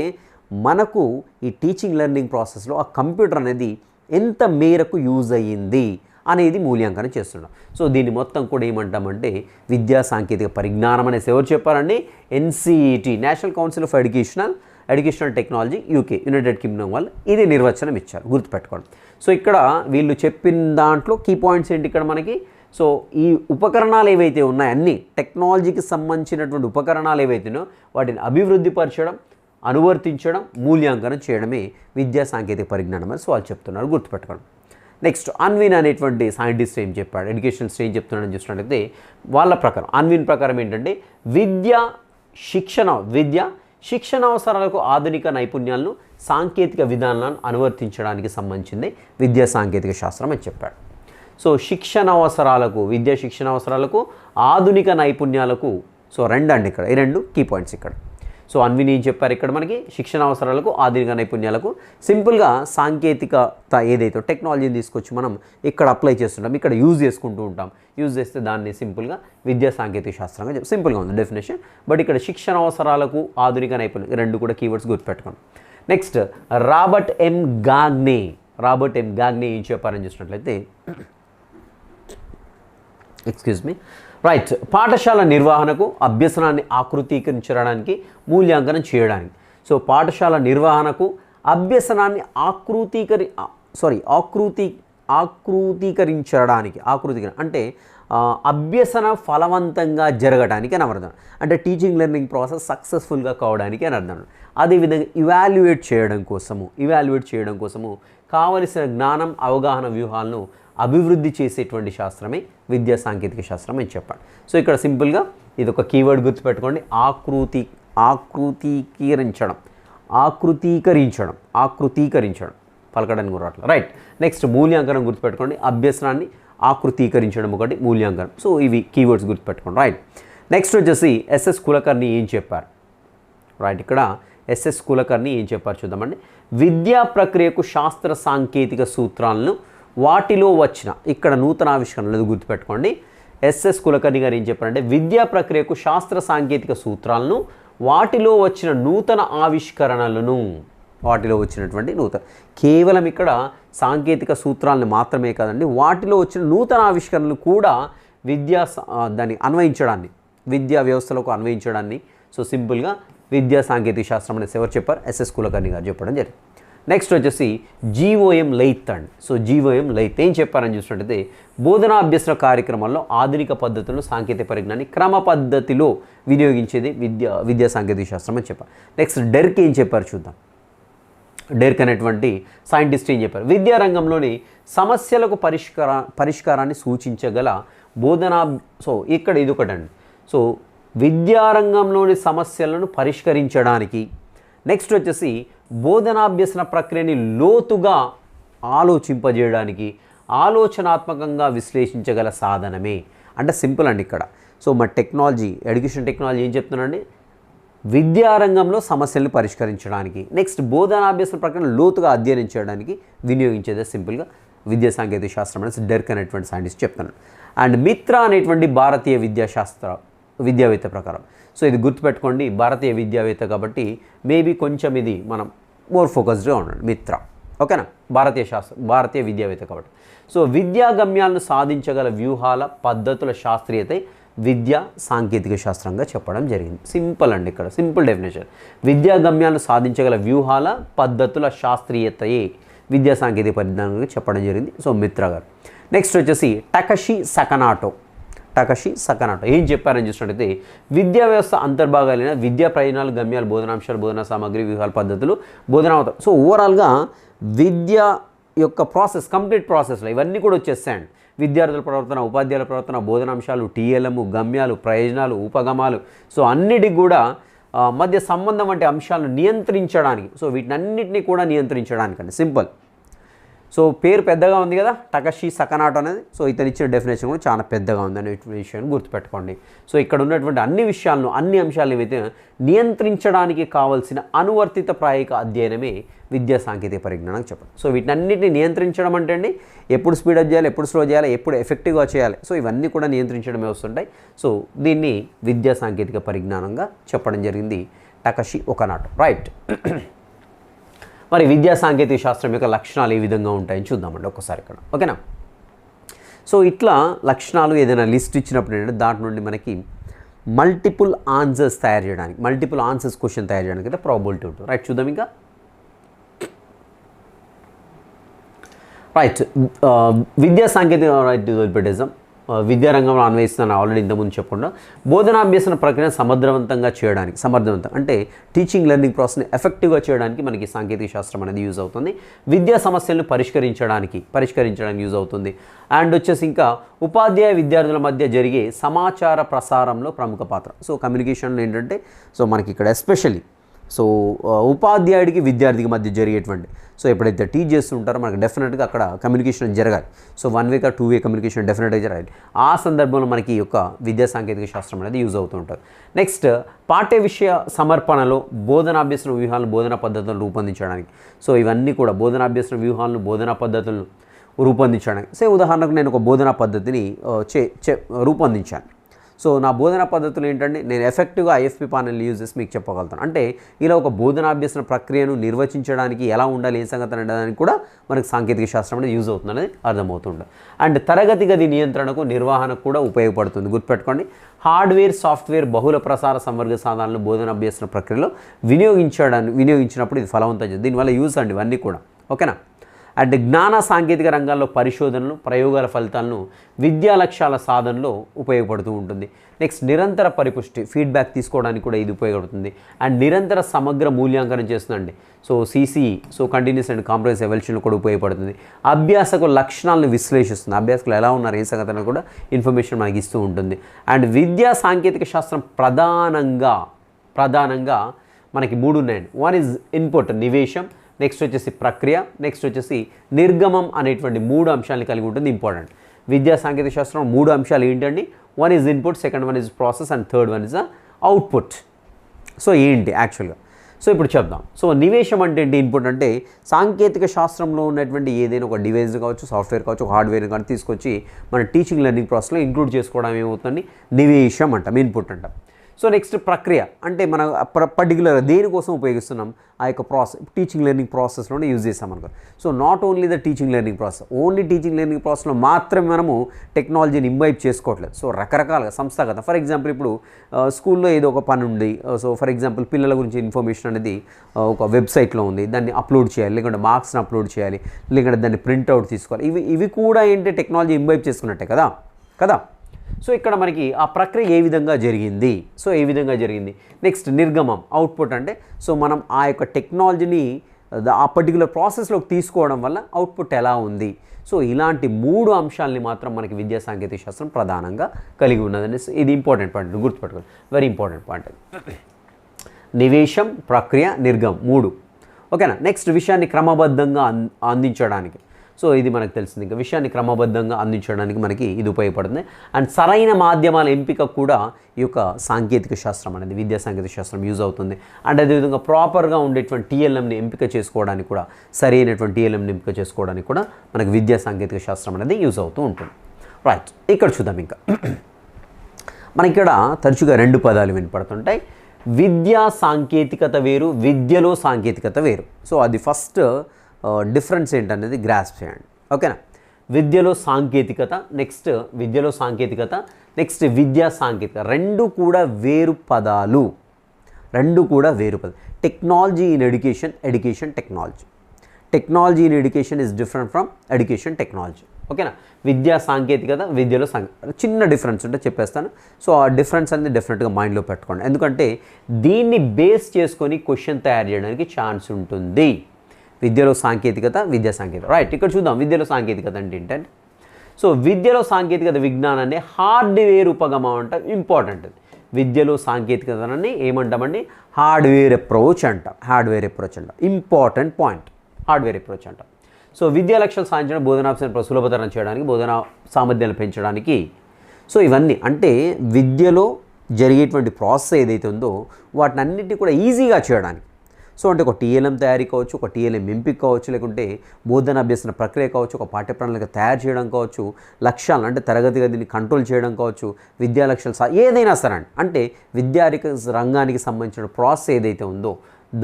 మనకు ఈ టీచింగ్ లెర్నింగ్ ప్రాసెస్లో ఆ కంప్యూటర్ అనేది ఎంత మేరకు యూజ్ అయ్యింది అనేది మూల్యాంకనం చేస్తున్నాం. సో దీన్ని మొత్తం కూడా ఏమంటామంటే విద్యా సాంకేతిక పరిజ్ఞానం అనేసి ఎవరు చెప్పారండి? NCET, national council of educational technology, UK, United Kingdom వాళ్ళు ఇది నిర్వచనం ఇచ్చారు, గుర్తుపెట్టుకోండి. సో ఇక్కడ వీళ్ళు చెప్పిన దాంట్లో కీ పాయింట్స్ ఏంటి ఇక్కడ మనకి? సో ఈ ఉపకరణాలు ఏవైతే ఉన్నాయో అన్నీ టెక్నాలజీకి సంబంధించినటువంటి ఉపకరణాలు ఏవైతేనో వాటిని అభివృద్ధి పరచడం, అనువర్తించడం, మూల్యాంకనం చేయడమే విద్యా సాంకేతిక పరిజ్ఞానం అని వాళ్ళు చెప్తున్నారు, గుర్తుపెట్టుకోండి. నెక్స్ట్ అన్విన్ అనేటువంటి సైంటిస్ట్ ఏం చెప్పాడు, ఎడ్యుకేషనల్ ఏం చెప్తున్నాడని చూసినట్లయితే వాళ్ళ ప్రకారం అన్విన్ ప్రకారం ఏంటంటే శిక్షణ అవసరాలకు ఆధునిక నైపుణ్యాలను, సాంకేతిక విధానాలను అనువర్తించడానికి సంబంధించింది విద్యా సాంకేతిక శాస్త్రం అని చెప్పాడు. సో విద్యా శిక్షణ అవసరాలకు ఆధునిక నైపుణ్యాలకు, సో రెండండి ఇక్కడ, ఈ రెండు కీ పాయింట్స్ ఇక్కడ. సో అన్విన్ ఏం చెప్పారు ఇక్కడ మనకి? శిక్షణ అవసరాలకు, ఆధునిక నైపుణ్యాలకు. సింపుల్గా సాంకేతికత ఏదైతే టెక్నాలజీని తీసుకొచ్చి మనం ఇక్కడ అప్లై చేస్తుంటాం, ఇక్కడ యూజ్ చేసుకుంటూ ఉంటాం. యూజ్ చేస్తే దాన్ని సింపుల్గా విద్యా సాంకేతిక శాస్త్రంగా సింపుల్గా ఉంది డెఫినేషన్. బట్ ఇక్కడ శిక్షణ అవసరాలకు, ఆధునిక నైపుణ్యం రెండు కూడా కీవర్డ్స్ గుర్తుపెట్టుకోండి. నెక్స్ట్ రాబర్ట్ ఎం గాగ్నే ఏం చెప్పారని చూసినట్లయితే రైట్, పాఠశాల నిర్వహణకు, అభ్యసనాన్ని ఆకృతీకరించడానికి, మూల్యాంకనం చేయడానికి. సో పాఠశాల నిర్వహణకు, అభ్యసనాన్ని ఆకృతీకరించడానికి అంటే అభ్యసన ఫలవంతంగా జరగడానికి అని అర్థం. అంటే టీచింగ్ లెర్నింగ్ ప్రాసెస్ సక్సెస్ఫుల్గా కావడానికి అని అర్థం. అదేవిధంగా ఇవాల్యుయేట్ చేయడం కోసము కావలసిన జ్ఞానం అవగాహన వ్యూహాలను అభివృద్ధి చేసేటువంటి శాస్త్రమే విద్యా సాంకేతిక శాస్త్రం అని చెప్పాడు. సో ఇక్కడ సింపుల్గా ఇది ఒక కీవర్డ్ గుర్తుపెట్టుకోండి, ఆకృతీకరించడం పలకడానికి కూడా అట్లా రైట్. నెక్స్ట్ మూల్యాంకనం గుర్తుపెట్టుకోండి, అభ్యసనాన్ని ఆకృతీకరించడం ఒకటి, మూల్యాంకనం. సో ఇవి కీవర్డ్స్ గుర్తుపెట్టుకోండి రైట్. నెక్స్ట్ వచ్చేసి ఎస్ఎస్ కులకర్ణి ఏం చెప్పారు రైట్. ఇక్కడ ఎస్ఎస్ కులకర్ణి ఏం చెప్పారు చూద్దామండి. విద్యా ప్రక్రియకు శాస్త్ర సాంకేతిక సూత్రాలను వాటిలో వచ్చిన, ఇక్కడ నూతన ఆవిష్కరణలు గుర్తుపెట్టుకోండి. ఎస్ఎస్ కులకర్ణి గారు ఏం చెప్పారంటే విద్యా ప్రక్రియకు శాస్త్ర సాంకేతిక సూత్రాలను వాటిలో వచ్చిన నూతన ఆవిష్కరణలను, వాటిలో వచ్చినటువంటి కేవలం ఇక్కడ సాంకేతిక సూత్రాలను మాత్రమే కాదండి, వాటిలో వచ్చిన నూతన ఆవిష్కరణలు కూడా దాన్ని అన్వయించడాన్ని, విద్యా వ్యవస్థలకు అన్వయించడాన్ని సో సింపుల్గా విద్యా సాంకేతిక శాస్త్రం అనేసి ఎవరు చెప్పారు? ఎస్ఎస్ కులకర్ణి గారు చెప్పడం జరిగింది. నెక్స్ట్ వచ్చేసి జీఓఎం లైత్ అండి. సో జీఓఎం లైత్ ఏం చెప్పారని చూసినట్టయితే బోధనా అభ్యసన కార్యక్రమాల్లో ఆధునిక పద్ధతులను సాంకేతిక పరిజ్ఞానాన్ని క్రమ పద్ధతిలో వినియోగించేది విద్యా సాంకేతిక శాస్త్రం అని చెప్పారు. నెక్స్ట్ డెర్క్ ఏం చెప్పారు చూద్దాం. డెర్క్ అనేటువంటి సైంటిస్ట్ ఏం చెప్పారు? విద్యారంగంలోని సమస్యలకు పరిష్కారాన్ని సూచించగల బోధనా, సో ఇక్కడ ఇది ఒకటండి. సో విద్యారంగంలోని సమస్యలను పరిష్కరించడానికి, నెక్స్ట్ వచ్చేసి బోధనాభ్యసన ప్రక్రియని లోతుగా ఆలోచింపజేయడానికి, ఆలోచనాత్మకంగా విశ్లేషించగల సాధనమే. అంటే సింపుల్ అండి ఇక్కడ. సో మా టెక్నాలజీ, ఎడ్యుకేషన్ టెక్నాలజీ ఏం చెప్తున్నానండి? విద్యారంగంలో సమస్యలను పరిష్కరించడానికి, నెక్స్ట్ బోధనాభ్యసన ప్రక్రియను లోతుగా అధ్యయనం చేయడానికి వినియోగించేదే సింపుల్గా విద్యా సాంకేతిక శాస్త్రం అనేసి డెర్క్ అనేటువంటి సైంటిస్ట్ చెప్తున్నాడు. అండ్ మిత్ర అనేటువంటి భారతీయ విద్యావేత్త ప్రకారం, సో ఇది గుర్తుపెట్టుకోండి, భారతీయ విద్యావేత్త కాబట్టి మేబీ కొంచెం ఇది మనం మోర్ ఫోకస్డ్గా ఉండండి. మిత్ర ఓకేనా, భారతీయ విద్యావేత్త కాబట్టి. సో విద్యా గమ్యాలను సాధించగల వ్యూహాల పద్ధతుల శాస్త్రీయత విద్యా సాంకేతిక శాస్త్రంగా చెప్పడం జరిగింది. సింపుల్ అండి, ఇక్కడ సింపుల్ డెఫినేషన్. విద్యా గమ్యాలను సాధించగల వ్యూహాల పద్ధతుల శాస్త్రీయతయే విద్యా సాంకేతిక పరిజ్ఞానంగా చెప్పడం జరిగింది. సో మిత్ర గారు. నెక్స్ట్ వచ్చేసి టకషి సకనాటో ఏం చెప్పారని చూసినట్టయితే విద్యా వ్యవస్థ అంతర్భాగాలైన విద్యా ప్రయోజనాలు, గమ్యాలు, బోధనాంశాలు, బోధనా సామాగ్రి, వ్యూహాల పద్ధతులు, బోధనా. సో ఓవరాల్గా విద్య యొక్క ప్రాసెస్, కంప్లీట్ ప్రాసెస్లో ఇవన్నీ కూడా వచ్చేస్తాయండి. విద్యార్థుల ప్రవర్తన, ఉపాధ్యాయుల ప్రవర్తన, బోధనాంశాలు, టీఎల్ఎం, గమ్యాలు, ప్రయోజనాలు, ఉపగమాలు, సో అన్నిటికి కూడా మధ్య సంబంధం వంటి అంశాలను నియంత్రించడానికి, సో వీటినన్నింటినీ కూడా నియంత్రించడానికండి సింపుల్. సో పేరు పెద్దగా ఉంది కదా, టకషి సకనాటో అనేది. సో ఇతను ఇచ్చిన డెఫినేషన్ కూడా చాలా పెద్దగా ఉంది అనే విషయాన్ని గుర్తుపెట్టుకోండి. సో ఇక్కడ ఉన్నటువంటి అన్ని అంశాలను ఏవైతే నియంత్రించడానికి కావాల్సిన అనువర్తిత ప్రాయిక అధ్యయనమే విద్యా సాంకేతిక పరిజ్ఞానం చెప్పండి. సో వీటన్నిటిని నియంత్రించడం అంటే అండి ఎప్పుడు స్పీడప్ చేయాలి, ఎప్పుడు స్లో చేయాలి, ఎప్పుడు ఎఫెక్టివ్గా చేయాలి, సో ఇవన్నీ కూడా నియంత్రించడమే వస్తుంటాయి. సో దీన్ని విద్యా సాంకేతిక పరిజ్ఞానంగా చెప్పడం జరిగింది టకషి ఒకనాటో రైట్. మరి విద్యా సాంకేతిక శాస్త్రం యొక్క లక్షణాలు ఏ విధంగా ఉంటాయని చూద్దామండి ఒక్కసారి ఇక్కడ ఓకేనా. సో ఇట్లా లక్షణాలు ఏదైనా లిస్ట్ ఇచ్చినప్పుడు ఏంటంటే దాంట్ నుండి మనకి మల్టిపుల్ ఆన్సర్స్ తయారు చేయడానికి, మల్టిపుల్ ఆన్సర్స్ క్వశ్చన్ తయారు చేయడానికి అయితే ప్రాబిలిటీ ఉంటుంది రైట్. చూద్దాం ఇంకా రైట్. విద్యా సాంకేతిక రైట్ వదిలిపెట్టేద్దాం. విద్యారంగంలో అన్వయిస్తున్నాను ఆల్రెడీ ఇంతకుముందు చెప్పకుండా బోధనాభ్యసన ప్రక్రియను సమర్థవంతంగా చేయడానికి, అంటే టీచింగ్ లెర్నింగ్ ప్రాసెస్ని ఎఫెక్టివ్గా చేయడానికి మనకి సాంకేతిక శాస్త్రం అనేది యూజ్ అవుతుంది. విద్యా సమస్యలను పరిష్కరించడానికి యూజ్ అవుతుంది. అండ్ వచ్చేసి ఇంకా ఉపాధ్యాయ విద్యార్థుల మధ్య జరిగే సమాచార ప్రసారంలో ప్రముఖ పాత్ర. సో కమ్యూనికేషన్ ఏంటంటే సో మనకి ఇక్కడ ఎస్పెషల్లీ సో ఉపాధ్యాయుడికి విద్యార్థికి మధ్య జరిగేటువంటి, సో ఎప్పుడైతే టీచ్ చేస్తుంటారో మనకి డెఫినెట్గా అక్కడ కమ్యూనికేషన్ జరగాలి. సో 1 వే 2 వే కమ్యూనికేషన్ డెఫినెట్గా జరగాలి. ఆ సందర్భంలో మనకి ఈ యొక్క విద్యా సాంకేతిక శాస్త్రం అనేది యూజ్ అవుతూ ఉంటుంది. నెక్స్ట్ పాఠ్య విషయ సమర్పణలో బోధనాభ్యసన వ్యూహాలను, బోధనా పద్ధతులను రూపొందించడానికి, సో ఇవన్నీ కూడా బోధనాభ్యసన వ్యూహాలను, బోధనా పద్ధతులను రూపొందించడానికి. సో ఉదాహరణకు నేను ఒక బోధనా పద్ధతిని రూపొందించాను. సో నా బోధనా పద్ధతులు ఏంటంటే నేను ఎఫెక్టివ్గా ఐఎఫ్పి ప్యానెల్ యూజ్ చేసి మీకు చెప్పగలుగుతాను. అంటే ఇలా ఒక బోధనాభ్యసన ప్రక్రియను నిర్వచించడానికి ఎలా ఉండాలి, ఏం సంగతి అనడానికి కూడా మనకు సాంకేతిక శాస్త్రం అనేది యూజ్ అవుతుంది అనేది అర్థమవుతుంది. అండ్ తరగతి గది నియంత్రణకు, నిర్వహణకు కూడా ఉపయోగపడుతుంది. గుర్తుపెట్టుకోండి, హార్డ్వేర్, సాఫ్ట్వేర్, బహుళ ప్రసార సంవర్గ సాధనాలను బోధనాభ్యసన ప్రక్రియలో వినియోగించినప్పుడు ఇది ఫలవంతం. దీనివల్ల యూజ్ అండి ఇవన్నీ కూడా ఓకేనా. అండ్ జ్ఞాన సాంకేతిక రంగాల్లో పరిశోధనలు ప్రయోగాల ఫలితాలను విద్యా లక్ష్యాల సాధనలో ఉపయోగపడుతూ ఉంటుంది. నెక్స్ట్ నిరంతర పరిపుష్టి ఫీడ్బ్యాక్ తీసుకోవడానికి కూడా ఇది ఉపయోగపడుతుంది. అండ్ నిరంతర సమగ్ర మూల్యాంకనం చేస్తుందండి. So CC continuous and compromise ఎవల్యూషన్లో కూడా ఉపయోగపడుతుంది. అభ్యాసకు లక్షణాలను విశ్లేషిస్తుంది. అభ్యాసకులు ఎలా ఉన్నారు ఏ సంగతి కూడా ఇన్ఫర్మేషన్ మనకి ఇస్తూ ఉంటుంది. అండ్ విద్యా సాంకేతిక శాస్త్రం ప్రధానంగా మనకి 3 ఉన్నాయండి. వన్ ఈజ్ ఇన్పుట్ నివేశం, నెక్స్ట్ వచ్చేసి ప్రక్రియ, నెక్స్ట్ వచ్చేసి నిర్గమం అనేటువంటి 3 అంశాలను కలిగి ఉంటుంది. ఇంపార్టెంట్ విద్యా సాంకేతిక శాస్త్రం 3 అంశాలు ఏంటండి? One is input, second one is process and third one is output. So ఏంటి యాక్చువల్గా? సో ఇప్పుడు చెప్దాం. సో నివేశం అంటే ఏంటి? ఇన్పుట్ అంటే సాంకేతిక శాస్త్రంలో ఉన్నటువంటి ఏదైనా ఒక డివైస్ కావచ్చు, సాఫ్ట్వేర్ కావచ్చు, హార్డ్వేర్ కానీ తీసుకొచ్చి మన టీచింగ్ లెర్నింగ్ ప్రాసెస్లో ఇంక్లూడ్ చేసుకోవడం ఏమవుతుంది? నివేశం అంటాం, ఇన్పుట్ అంటాం. సో నెక్స్ట్ ప్రక్రియ అంటే మనం పర్టికులర్ దేనికోసం ఉపయోగిస్తున్నాం ఆ యొక్క ప్రాసెస్, టీచింగ్ లెర్నింగ్ ప్రాసెస్లోనే యూజ్ చేస్తాం అనుకో. So not only the teaching learning process, only teaching learning ప్రాసెస్లో మాత్రమే మనము టెక్నాలజీని ఇంబైబ్ చేసుకోవట్లేదు. సో రకరకాలుగా సంస్థాగత, ఫర్ ఎగ్జాంపుల్ ఇప్పుడు స్కూల్లో ఏదో ఒక పని ఉంది. సో ఫర్ ఎగ్జాంపుల్ పిల్లల గురించి ఇన్ఫర్మేషన్ అనేది ఒక వెబ్సైట్లో ఉంది, దాన్ని అప్లోడ్ చేయాలి, లేకుంటే మార్క్స్ని అప్లోడ్ చేయాలి, లేకుంటే దాన్ని ప్రింట్అవుట్ తీసుకోవాలి. ఇవి కూడా ఏంటి? టెక్నాలజీ ఇంబైబ్ చేసుకున్నట్టే కదా. సో ఇక్కడ మనకి ఆ ప్రక్రియ ఏ విధంగా జరిగింది. నెక్స్ట్ నిర్గమం, అవుట్పుట్ అంటే సో మనం ఆ యొక్క టెక్నాలజీని ఆ పర్టికులర్ ప్రాసెస్లోకి తీసుకోవడం వల్ల అవుట్పుట్ ఎలా ఉంది. సో ఇలాంటి 3 అంశాలని మాత్రం మనకి విద్యా సాంకేతిక శాస్త్రం ప్రధానంగా కలిగి ఉన్నదని ఇది ఇంపార్టెంట్ పాయింట్, గుర్తుపెట్టుకోండి, వెరీ ఇంపార్టెంట్ పాయింట్. నివేశం, ప్రక్రియ, నిర్గమం 3. ఓకేనా. నెక్స్ట్ విషయాన్ని క్రమబద్ధంగా అందించడానికి, సో ఇది మనకు తెలిసింది. ఇంకా విషయాన్ని క్రమబద్ధంగా అందించడానికి మనకి ఇది ఉపయోగపడుతుంది. అండ్ సరైన మాధ్యమాల ఎంపిక కూడా ఈ యొక్క సాంకేతిక శాస్త్రం అనేది విద్యా సాంకేతిక శాస్త్రం యూజ్ అవుతుంది. అండ్ అదేవిధంగా ప్రాపర్గా ఉండేటువంటి టీఎల్ఎంని ఎంపిక చేసుకోవడానికి కూడా, సరైనటువంటి టీఎల్ఎంని ఎంపిక చేసుకోవడానికి కూడా మనకి విద్యా సాంకేతిక శాస్త్రం అనేది యూజ్ అవుతూ ఉంటుంది. రైట్, ఇక్కడ చూద్దాం. ఇంకా మనకి ఇక్కడ తరచుగా 2 పదాలు వినపడుతుంటాయి. విద్యా సాంకేతికత వేరు, విద్యలో సాంకేతికత వేరు. సో అది ఫస్ట్ డిఫరెన్స్ ఏంటనేది గ్రాస్ప్ చేయండి. ఓకేనా. విద్యలో సాంకేతికత, నెక్స్ట్ విద్యా సాంకేతికత, 2 కూడా వేరు పదాలు. Technology in education technology. Technology in education is different from education technology. ఓకేనా. విద్యా సాంకేతికత, విద్యలో చిన్న డిఫరెన్స్ ఉంటే చెప్పేస్తాను. సో ఆ డిఫరెన్స్ అనేది డెఫినెట్గా మైండ్లో పెట్టుకోండి, ఎందుకంటే దీన్ని బేస్ చేసుకొని క్వశ్చన్ తయారు చేయడానికి ఛాన్స్ ఉంటుంది. విద్యలో సాంకేతికత, విద్యా సాంకేతికత. రైట్, ఇక్కడ చూద్దాం. విద్యలో సాంకేతికత అంటే ఏంటంటే, సో విద్యలో సాంకేతికత విజ్ఞానాన్ని హార్డ్వేర్ ఉపగమం అంటే ఇంపార్టెంట్. విద్యలో సాంకేతికతని ఏమంటామండి? హార్డ్వేర్ అప్రోచ్ అంటాం. ఇంపార్టెంట్ పాయింట్, హార్డ్వేర్ అప్రోచ్ అంటాం. సో విద్యా లక్ష్యాలు సాధించడం, బోధనాంశాలను సులభతరం చేయడానికి, బోధనా సామర్థ్యాలు పెంచడానికి. సో ఇవన్నీ అంటే విద్యలో జరిగేటువంటి ప్రాసెస్ ఏదైతే ఉందో వాటిని అన్నింటినీ కూడా ఈజీగా చేయడానికి. సో అంటే ఒక టీఎల్ఎం తయారీ కావచ్చు, ఒక టీఎల్ఎం ఎంపిక కావచ్చు, లేకుంటే బోధన అభ్యసన ప్రక్రియ కావచ్చు, ఒక పాఠ్య ప్రణాళిక తయారు చేయడం కావచ్చు, లక్ష్యాలను అంటే తరగతి గదిని కంట్రోల్ చేయడం కావచ్చు, విద్యా లక్ష్యాలు ఏదైనా సరే అంటే విద్యార్థి రంగానికి సంబంధించిన ప్రాసెస్ ఏదైతే ఉందో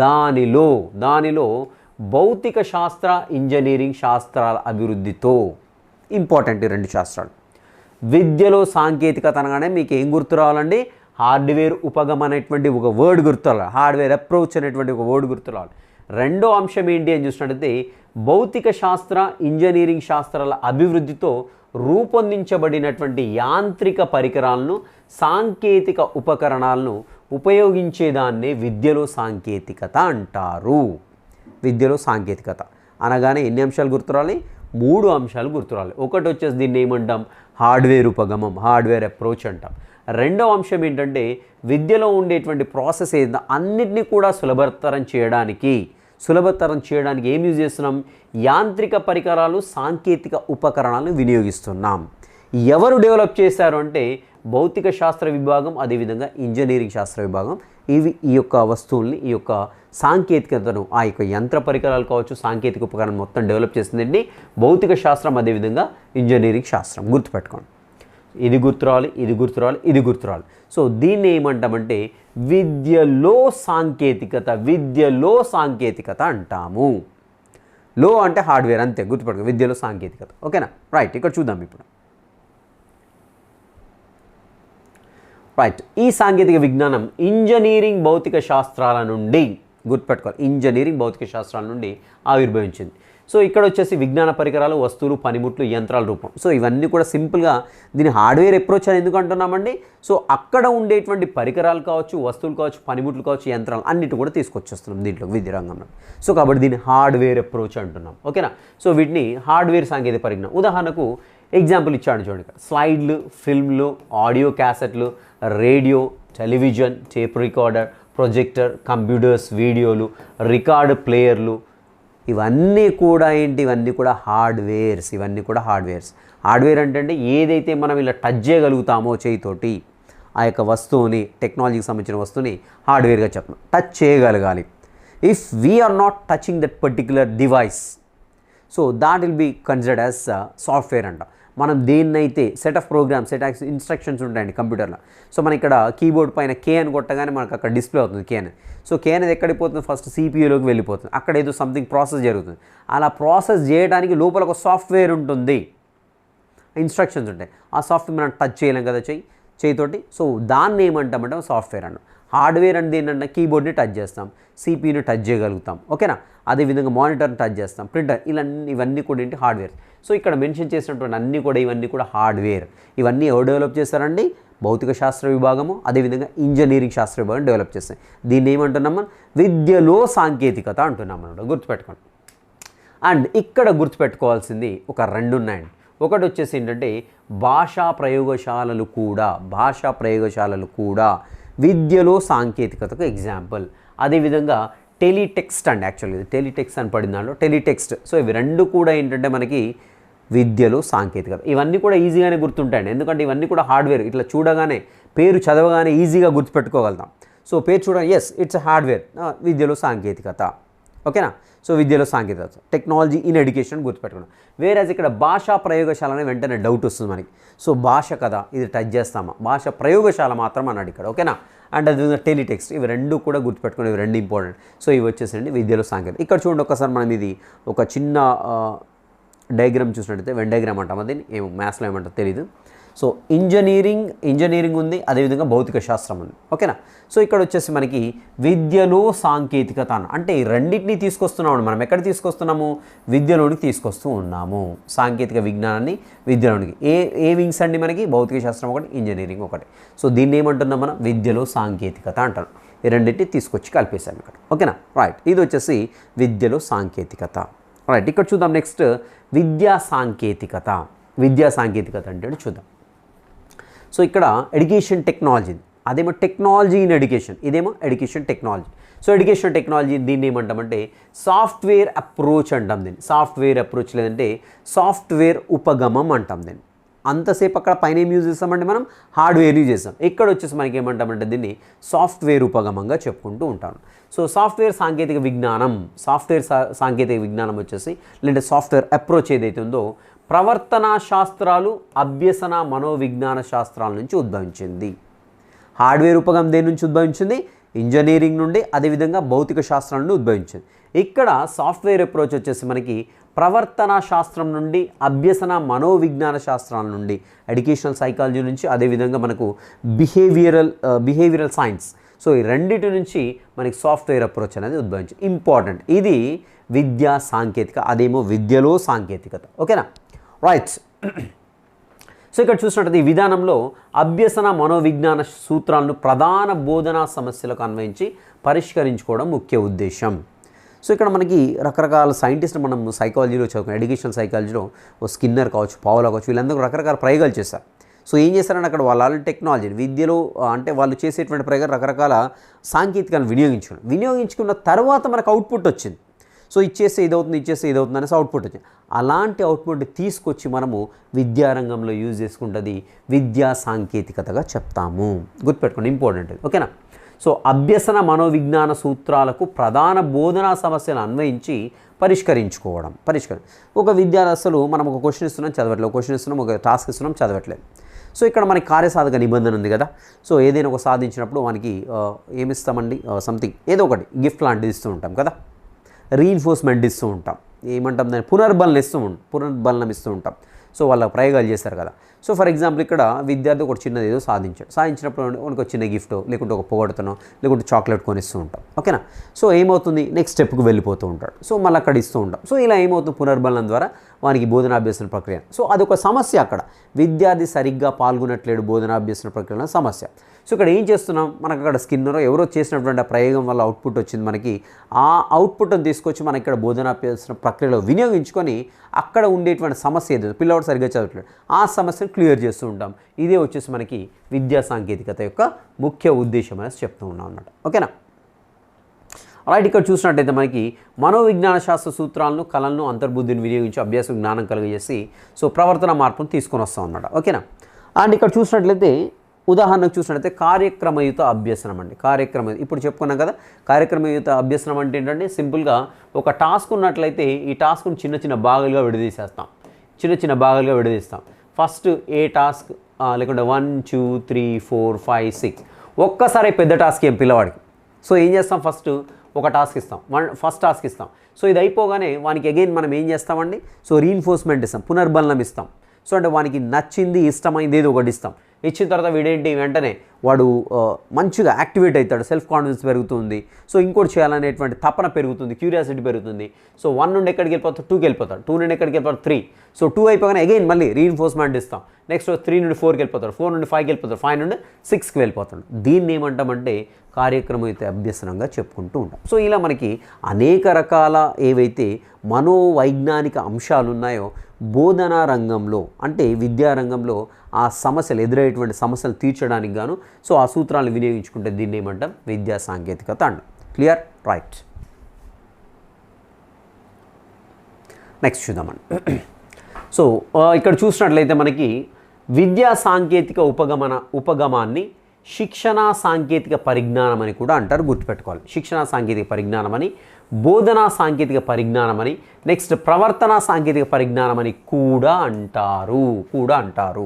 దానిలో భౌతిక శాస్త్ర, ఇంజనీరింగ్ శాస్త్రాల అభివృద్ధితో ఇంపార్టెంట్ 2 శాస్త్రాలు. విద్యలో సాంకేతికత అనగానే మీకు ఏం గుర్తు రావాలండి? హార్డ్వేర్ ఉపగమం అనేటువంటి ఒక వర్డ్ గుర్తురావాలి, హార్డ్వేర్ అప్రోచ్ అనేటువంటి ఒక వర్డ్ గుర్తురావాలి. రెండో అంశం ఏంటి అని చూసినట్టయితే భౌతిక శాస్త్ర, ఇంజనీరింగ్ శాస్త్రాల అభివృద్ధితో రూపొందించబడినటువంటి యాంత్రిక పరికరాలను, సాంకేతిక ఉపకరణాలను ఉపయోగించేదాన్ని విద్యలో సాంకేతికత అంటారు. విద్యలో సాంకేతికత అనగానే ఎన్ని అంశాలు గుర్తురాలి? 3 అంశాలు గుర్తురాలి. ఒకటి వచ్చేసి దీన్ని ఏమంటాం? హార్డ్వేర్ ఉపగమం, హార్డ్వేర్ అప్రోచ్ అంటాం. రెండవ అంశం ఏంటంటే విద్యలో ఉండేటువంటి ప్రాసెస్ ఏదో అన్నిటినీ కూడా సులభతరం చేయడానికి ఏం యూజ్ చేస్తున్నాం? యాంత్రిక పరికరాలు, సాంకేతిక ఉపకరణాలను వినియోగిస్తున్నాం. ఎవరు డెవలప్ చేశారు అంటే భౌతిక శాస్త్ర విభాగం, అదేవిధంగా ఇంజనీరింగ్ శాస్త్ర విభాగం. ఈ యొక్క వస్తువుల్ని, ఈ యొక్క సాంకేతికతను, ఆ యొక్క యంత్ర పరికరాలు కావచ్చు, సాంకేతిక ఉపకరణం మొత్తం డెవలప్ చేసిందండి భౌతిక శాస్త్రం, అదేవిధంగా ఇంజనీరింగ్ శాస్త్రం. గుర్తుపెట్టుకోండి, ఇది గుర్తురావాలి. సో దీన్ని ఏమంటామంటే విద్యలో సాంకేతికత అంటాము. లో అంటే హార్డ్వేర్, అంతే గుర్తుపెట్టుకో. విద్యలో సాంకేతికత. ఓకేనా. రైట్, ఇక్కడ చూద్దాం ఇప్పుడు. రైట్, ఈ సాంకేతిక విజ్ఞానం ఇంజనీరింగ్ భౌతిక శాస్త్రాల నుండి, గుర్తుపెట్టుకోవాలి, ఇంజనీరింగ్ భౌతిక శాస్త్రాల నుండి ఆవిర్భవించింది. సో ఇక్కడ వచ్చేసి విజ్ఞాన పరికరాలు, వస్తువులు, పనిముట్లు, యంత్రాల రూపం. సో ఇవన్నీ కూడా సింపుల్గా దీని హార్డ్వేర్ అప్రోచ్ అని ఎందుకు అంటున్నామండి, సో అక్కడ ఉండేటువంటి పరికరాలు కావచ్చు, వస్తువులు కావచ్చు, పనిముట్లు కావచ్చు, యంత్రాలు అన్నిటి కూడా తీసుకొచ్చేస్తున్నాం దీంట్లో విద్య రంగంలో. సో కాబట్టి దీన్ని హార్డ్వేర్ అప్రోచ్ అంటున్నాం. ఓకేనా. సో వీటిని హార్డ్వేర్ సాంకేతిక పరిజ్ఞానం. ఉదాహరణకు ఎగ్జాంపుల్ ఇచ్చాడు చూడండి, ఇక్కడ స్లైడ్లు, ఫిల్మ్లు, ఆడియో క్యాసెట్లు, radio, television, tape recorder, projector, computers, వీడియోలు, రికార్డ్ ప్లేయర్లు, ఇవన్నీ కూడా ఏంటి, ఇవన్నీ కూడా హార్డ్వేర్స్. ఇవన్నీ కూడా హార్డ్వేర్స్. హార్డ్వేర్ అంటే ఏదైతే మనం ఇలా టచ్ చేయగలుగుతామో చేయితోటి ఆ యొక్క వస్తువుని, టెక్నాలజీకి సంబంధించిన వస్తువుని హార్డ్వేర్గా చెప్తాం. టచ్ చేయగలగాలి. If we are not touching that particular device, so that will be considered as software అంట. మనం దేన్నైతే set of programs, set of instructions ఉంటాయండి కంప్యూటర్లో. సో మన ఇక్కడ కీబోర్డ్ పైన కే అని కొట్టగానే మనకు అక్కడ డిస్ప్లే అవుతుంది కే అని. సో కే అనేది ఎక్కడికి పోతుంది, ఫస్ట్ సిపియూలోకి వెళ్ళిపోతుంది. అక్కడ ఏదో సంథింగ్ ప్రాసెస్ జరుగుతుంది. అలా ప్రాసెస్ చేయడానికి లోపల ఒక సాఫ్ట్వేర్ ఉంటుంది, ఇన్స్ట్రక్షన్స్ ఉంటాయి. ఆ సాఫ్ట్వేర్ మనం టచ్ చేయలేం కదా చేయితోటి. సో దాన్ని ఏమంటామంటే సాఫ్ట్వేర్ అన్నాం. హార్డ్వేర్ అంటే ఏంటంటే కీబోర్డ్ని టచ్ చేస్తాం, సిపియూని టచ్ చేయగలుగుతాం. ఓకేనా. అదేవిధంగా మానిటర్ని టచ్ చేస్తాం, ప్రింటర్, ఇవన్నీ కూడా ఏంటి హార్డ్వేర్. సో ఇక్కడ మెన్షన్ చేసినటువంటి అన్నీ కూడా ఇవన్నీ కూడా హార్డ్వేర్. ఇవన్నీ ఎవరు డెవలప్ చేస్తారండి, భౌతిక శాస్త్ర విభాగము, అదేవిధంగా ఇంజనీరింగ్ శాస్త్ర విభాగం డెవలప్ చేస్తాయి. దీన్ని ఏమంటున్నాం మనం, విద్యలో సాంకేతికత అంటున్నాం అన్నమాట. గుర్తుపెట్టుకోండి. అండ్ ఇక్కడ గుర్తుపెట్టుకోవాల్సింది ఒక రెండు ఉన్నాయండి. ఒకటి వచ్చేసి ఏంటంటే భాషా ప్రయోగశాలలు కూడా విద్యలో సాంకేతికతకు ఎగ్జాంపుల్. అదేవిధంగా టెలిటెక్స్ట్ అండి, యాక్చువల్గా ఇది టెలిటెక్స్ట్ అని పడిన దాంట్లో టెలిటెక్స్ట్. సో ఇవి రెండు కూడా ఏంటంటే మనకి విద్యలో సాంకేతికత. ఇవన్నీ కూడా ఈజీగానే గుర్తుంటాయండి, ఎందుకంటే ఇవన్నీ కూడా హార్డ్వేర్. ఇట్లా చూడగానే, పేరు చదవగానే ఈజీగా గుర్తుపెట్టుకోగలుగుతాం. సో పేరు చూడగానే ఎస్ ఇట్స్ హార్డ్వేర్, విద్యలో సాంకేతికత. ఓకేనా. సో విద్యలో సాంకేతికత, టెక్నాలజీ ఇన్ ఎడ్యుకేషన్ గుర్తుపెట్టుకున్నాం. వేరేజ్ ఇక్కడ భాషా ప్రయోగశాల అనే వెంటనే డౌట్ వస్తుంది మనకి. సో భాష కదా, ఇది టచ్ చేస్తామా, భాష ప్రయోగశాల మాత్రం అన్నాడు ఇక్కడ. ఓకేనా. అండ్ అది టెలిటెక్స్ట్, ఇవి రెండు కూడా గుర్తుపెట్టుకుని, ఇవి రెండు ఇంపార్టెంట్. సో ఇవి వచ్చేసండి విద్యలో సాంకేతికత. ఇక్కడ చూడండి ఒకసారి మనం ఇది ఒక చిన్న డయాగ్రామ్ చూసినట్టయితే, వెన్ డయాగ్రామ్ అంటాం, అది ఏమో మ్యాథ్స్లో ఏమంటారో తెలీదు. సో ఇంజనీరింగ్ ఉంది, అదేవిధంగా భౌతిక శాస్త్రం ఉంది. ఓకేనా. సో ఇక్కడ వచ్చేసి మనకి విద్యలో సాంకేతికత అంటే ఈ రెండింటినీ తీసుకొస్తున్నాము. మనం ఎక్కడ తీసుకొస్తున్నాము, విద్యలోనికి తీసుకొస్తూ ఉన్నాము. సాంకేతిక విజ్ఞానాన్ని విద్యలోనికి. ఏ వింగ్స్ అండి మనకి, భౌతిక శాస్త్రం ఒకటి, ఇంజనీరింగ్ ఒకటి. సో దీన్ని ఏమంటున్నాం మనం, విద్యలో సాంకేతికత అంటాం. ఈ రెండింటిని తీసుకొచ్చి కలిపేశాను ఇక్కడ. ఓకేనా. రైట్. ఇది వచ్చేసి విద్యలో సాంకేతికత. రైట్. ఇక్కడ చూద్దాం నెక్స్ట్ విద్యా సాంకేతికత. విద్యా సాంకేతికత అంటే చూద్దాం. సో ఇక్కడ ఎడ్యుకేషన్ టెక్నాలజీ, అదేమో టెక్నాలజీ ఇన్ ఎడ్యుకేషన్, ఇదేమో education technology. So education technology దీన్ని ఏమంటామంటే సాఫ్ట్వేర్ అప్రోచ్ అంటాం దీన్ని. సాఫ్ట్వేర్ అప్రోచ్ లేదంటే సాఫ్ట్వేర్ ఉపగమం అంటాం దీన్ని. అంతసేపు అక్కడ పైన ఏం యూజ్ చేస్తామంటే మనం హార్డ్వేర్ యూజ్ చేస్తాం. ఇక్కడ వచ్చేసి మనకి ఏమంటామంటే దీన్ని సాఫ్ట్వేర్ ఉపగమంగా చెప్పుకుంటూ ఉంటాం. సో సాఫ్ట్వేర్ సాంకేతిక విజ్ఞానం, సాంకేతిక విజ్ఞానం వచ్చేసి లేదంటే సాఫ్ట్వేర్ అప్రోచ్ ఏదైతే ఉందో ప్రవర్తనా శాస్త్రాలు, అభ్యసన మనోవిజ్ఞాన శాస్త్రాల నుంచి ఉద్భవించింది. హార్డ్వేర్ ఉపగమం దేని నుంచి ఉద్భవించింది, ఇంజనీరింగ్ నుండి, అదేవిధంగా భౌతిక శాస్త్రం నుండి ఉద్భవించింది. ఇక్కడ సాఫ్ట్వేర్ అప్రోచ్ వచ్చేసి మనకి ప్రవర్తనా శాస్త్రం నుండి, అభ్యసన మనోవిజ్ఞాన శాస్త్రాల నుండి, ఎడ్యుకేషనల్ సైకాలజీ నుంచి, అదేవిధంగా మనకు బిహేవియరల్ సైన్స్. సో ఈ రెండింటి నుంచి మనకి సాఫ్ట్వేర్ అప్రోచ్ అనేది ఉద్భవించింది. ఇంపార్టెంట్. ఇది విద్యా సాంకేతిక, అదేమో విద్యలో సాంకేతికత. ఓకేనా. రైట్. సో ఇక్కడ చూసినట్టు ఈ విధానంలో అభ్యసన మనోవిజ్ఞాన సూత్రాలను ప్రధాన బోధనా సమస్యలకు అన్వయించి పరిష్కరించుకోవడం ముఖ్య ఉద్దేశం. సో ఇక్కడ మనకి రకరకాల సైంటిస్టులు మనం సైకాలజీలో చదువుకున్నాం, ఎడ్యుకేషన్ సైకాలజీలో స్కిన్నర్ కావచ్చు, పావులా కావచ్చు, వీళ్ళందరూ రకరకాల ప్రయోగాలు చేస్తారు. సో ఏం చేస్తారంటే అక్కడ వాళ్ళ టెక్నాలజీ విద్యలో అంటే వాళ్ళు చేసేటువంటి ప్రయోగాలు రకరకాల సాంకేతికాలను వినియోగించుకున్న తర్వాత మనకు అవుట్పుట్ వచ్చింది. సో ఇచ్చేస్తే ఇదవుతుంది అనేసి అవుట్పుట్ వచ్చింది. అలాంటి అవుట్పుట్ తీసుకొచ్చి మనము విద్యారంగంలో యూజ్ చేసుకుంటుంది విద్యా సాంకేతికతగా చెప్తాము. గుర్తుపెట్టుకోండి, ఇంపార్టెంట్. ఓకేనా. సో అభ్యసన మనోవిజ్ఞాన సూత్రాలకు ప్రధాన బోధనా సమస్యలు అన్వయించి పరిష్కరించుకోవడం. ఒక విద్యార్థులు మనం ఒక క్వశ్చన్ ఇస్తున్నాం చదవట్లేదు, ఒక టాస్క్ ఇస్తున్నాం చదవట్లేదు. సో ఇక్కడ మనకి కార్యసాధక నిబంధన ఉంది కదా. సో ఏదైనా ఒక సాధించినప్పుడు మనకి ఏమిస్తామండి, సంథింగ్ ఏదో ఒకటి గిఫ్ట్ లాంటిది ఇస్తూ ఉంటాం కదా, రీఇన్ఫోర్స్మెంట్ ఇస్తూ ఉంటాం, ఏమంటాం దాన్ని పునర్బలం ఇస్తూ ఉంటాం. సో వాళ్ళ ప్రయోగాలు చేస్తారు కదా. సో ఫర్ ఎగ్జాంపుల్ ఇక్కడ విద్యార్థి ఒక చిన్నది ఏదో సాధించినప్పుడు మనకు చిన్న గిఫ్ట్ లేకుంటే ఒక పొగడుతునో లేకుంటే చాక్లెట్ కొనిస్తూ ఉంటాం, ఓకేనా. సో ఏమవుతుంది, నెక్స్ట్ స్టెప్కి వెళ్ళిపోతూ ఉంటాడు. సో మళ్ళీ అక్కడ ఇస్తూ ఉంటాం. సో ఇలా ఏమవుతుంది, పునర్బలనం ద్వారా వానికి బోధనాభ్యసన ప్రక్రియ. సో అదొక సమస్య, అక్కడ విద్యార్థి సరిగ్గా పాల్గొనట్లేడు బోధనాభ్యసన ప్రక్రియలో సమస్య. సో ఇక్కడ ఏం చేస్తున్నాం, మనకు అక్కడ స్కిన్నర్ ఎవరో చేసినటువంటి ఆ ప్రయోగం వల్ల అవుట్పుట్ వచ్చింది మనకి. ఆ అవుట్పుట్ని తీసుకొచ్చి మనకి ఇక్కడ బోధనాభ్యసన ప్రక్రియలో వినియోగించుకొని అక్కడ ఉండేటువంటి సమస్య ఏదో పిల్లవాడు సరిగ్గా చదవట్లేదు ఆ సమస్యను క్లియర్ చేస్తూ ఉంటాం. ఇదే వచ్చేసి మనకి విద్యా సాంకేతికత యొక్క ముఖ్య ఉద్దేశం అనేసి చెప్తూ ఉన్నాం అన్నమాట, ఓకేనా. రైట్, ఇక్కడ చూసినట్టయితే మనకి మనోవిజ్ఞాన శాస్త్ర సూత్రాలను కళలను అంతర్బుద్ధిని వినియోగించి అభ్యాస జ్ఞానం కలుగజేసి సో ప్రవర్తన మార్పును తీసుకొని వస్తాం అన్నమాట, ఓకేనా. అండ్ ఇక్కడ చూసినట్లయితే ఉదాహరణకు చూసినట్లయితే కార్యక్రమయుత అభ్యసనం అండి. ఇప్పుడు చెప్పుకున్నాం కదా, కార్యక్రమయుత అభ్యసనం అంటే ఏంటంటే సింపుల్గా ఒక టాస్క్ ఉన్నట్లయితే ఈ టాస్క్ను చిన్న చిన్న భాగాలుగా విడదీస్తాం. ఫస్ట్ ఏ టాస్క్ లేకుంటే 1 2 3 4 5 6 ఒక్కసారి పెద్ద టాస్క్ ఏం పిల్లవాడికి. సో ఏం చేస్తాం, ఫస్ట్ ఒక టాస్క్ ఇస్తాం, ఫస్ట్ టాస్క్ ఇస్తాం. సో ఇది అయిపోగానే వానికి అగైన్ మనం ఏం చేస్తామండి, సో రీఇన్ఫోర్స్మెంట్ ఇస్తాం, పునర్బలనం ఇస్తాం. సో అంటే వానికి నచ్చింది ఇష్టమైంది ఏదో ఒకటి ఇస్తాం. ఇచ్చిన తర్వాత వీడేంటి వెంటనే వాడు మంచిగా యాక్టివేట్ అవుతాడు, సెల్ఫ్ కాన్ఫిడెన్స్ పెరుగుతుంది. సో ఇంకోటి చేయాలనేటువంటి తపన పెరుగుతుంది, క్యూరియాసిటీ పెరుగుతుంది. సో 1 నుండి ఎక్కడికి వెళ్ళిపోతాడు, 2కి వెళ్ళిపోతాడు, 2 నుండి ఎక్కడికి వెళ్ళిపోతాడు 3. సో 2 అయిపోగానే అగైన్ మళ్ళీ రీఇన్ఫోర్స్మెంట్ ఇస్తాం. నెక్స్ట్ 3 నుండి 4కి వెళ్ళిపోతాడు, 4 నుండి 5కి వెళ్ళిపోతాడు, 5 నుండి 6కి వెళ్ళిపోతాడు. దీన్ని ఏమంటామంటే కార్యక్రమయుత అభ్యసనంగా చెప్పుకుంటూ ఉంటాం. సో ఇలా మనకి అనేక రకాల ఏవైతే మనోవైజ్ఞానిక అంశాలు ఉన్నాయో బోధనా రంగంలో అంటే విద్యారంగంలో ఆ సమస్యలు ఎదురయ్యేటువంటి సమస్యలు తీర్చడానికి గాను సో ఆ సూత్రాలను వినియోగించుకుంటే దీన్ని ఏమంటాం, విద్యా సాంకేతికత అంటాం. Clear, right. నెక్స్ట్ చూద్దామండి. సో ఇక్కడ చూసినట్లయితే మనకి విద్యా సాంకేతిక ఉపగమాన్ని శిక్షణా సాంకేతిక పరిజ్ఞానం అని కూడా అంటారు, గుర్తుపెట్టుకోవాలి. శిక్షణా సాంకేతిక పరిజ్ఞానం అని, బోధనా సాంకేతిక పరిజ్ఞానం అని, నెక్స్ట్ ప్రవర్తన సాంకేతిక పరిజ్ఞానం అని కూడా అంటారు.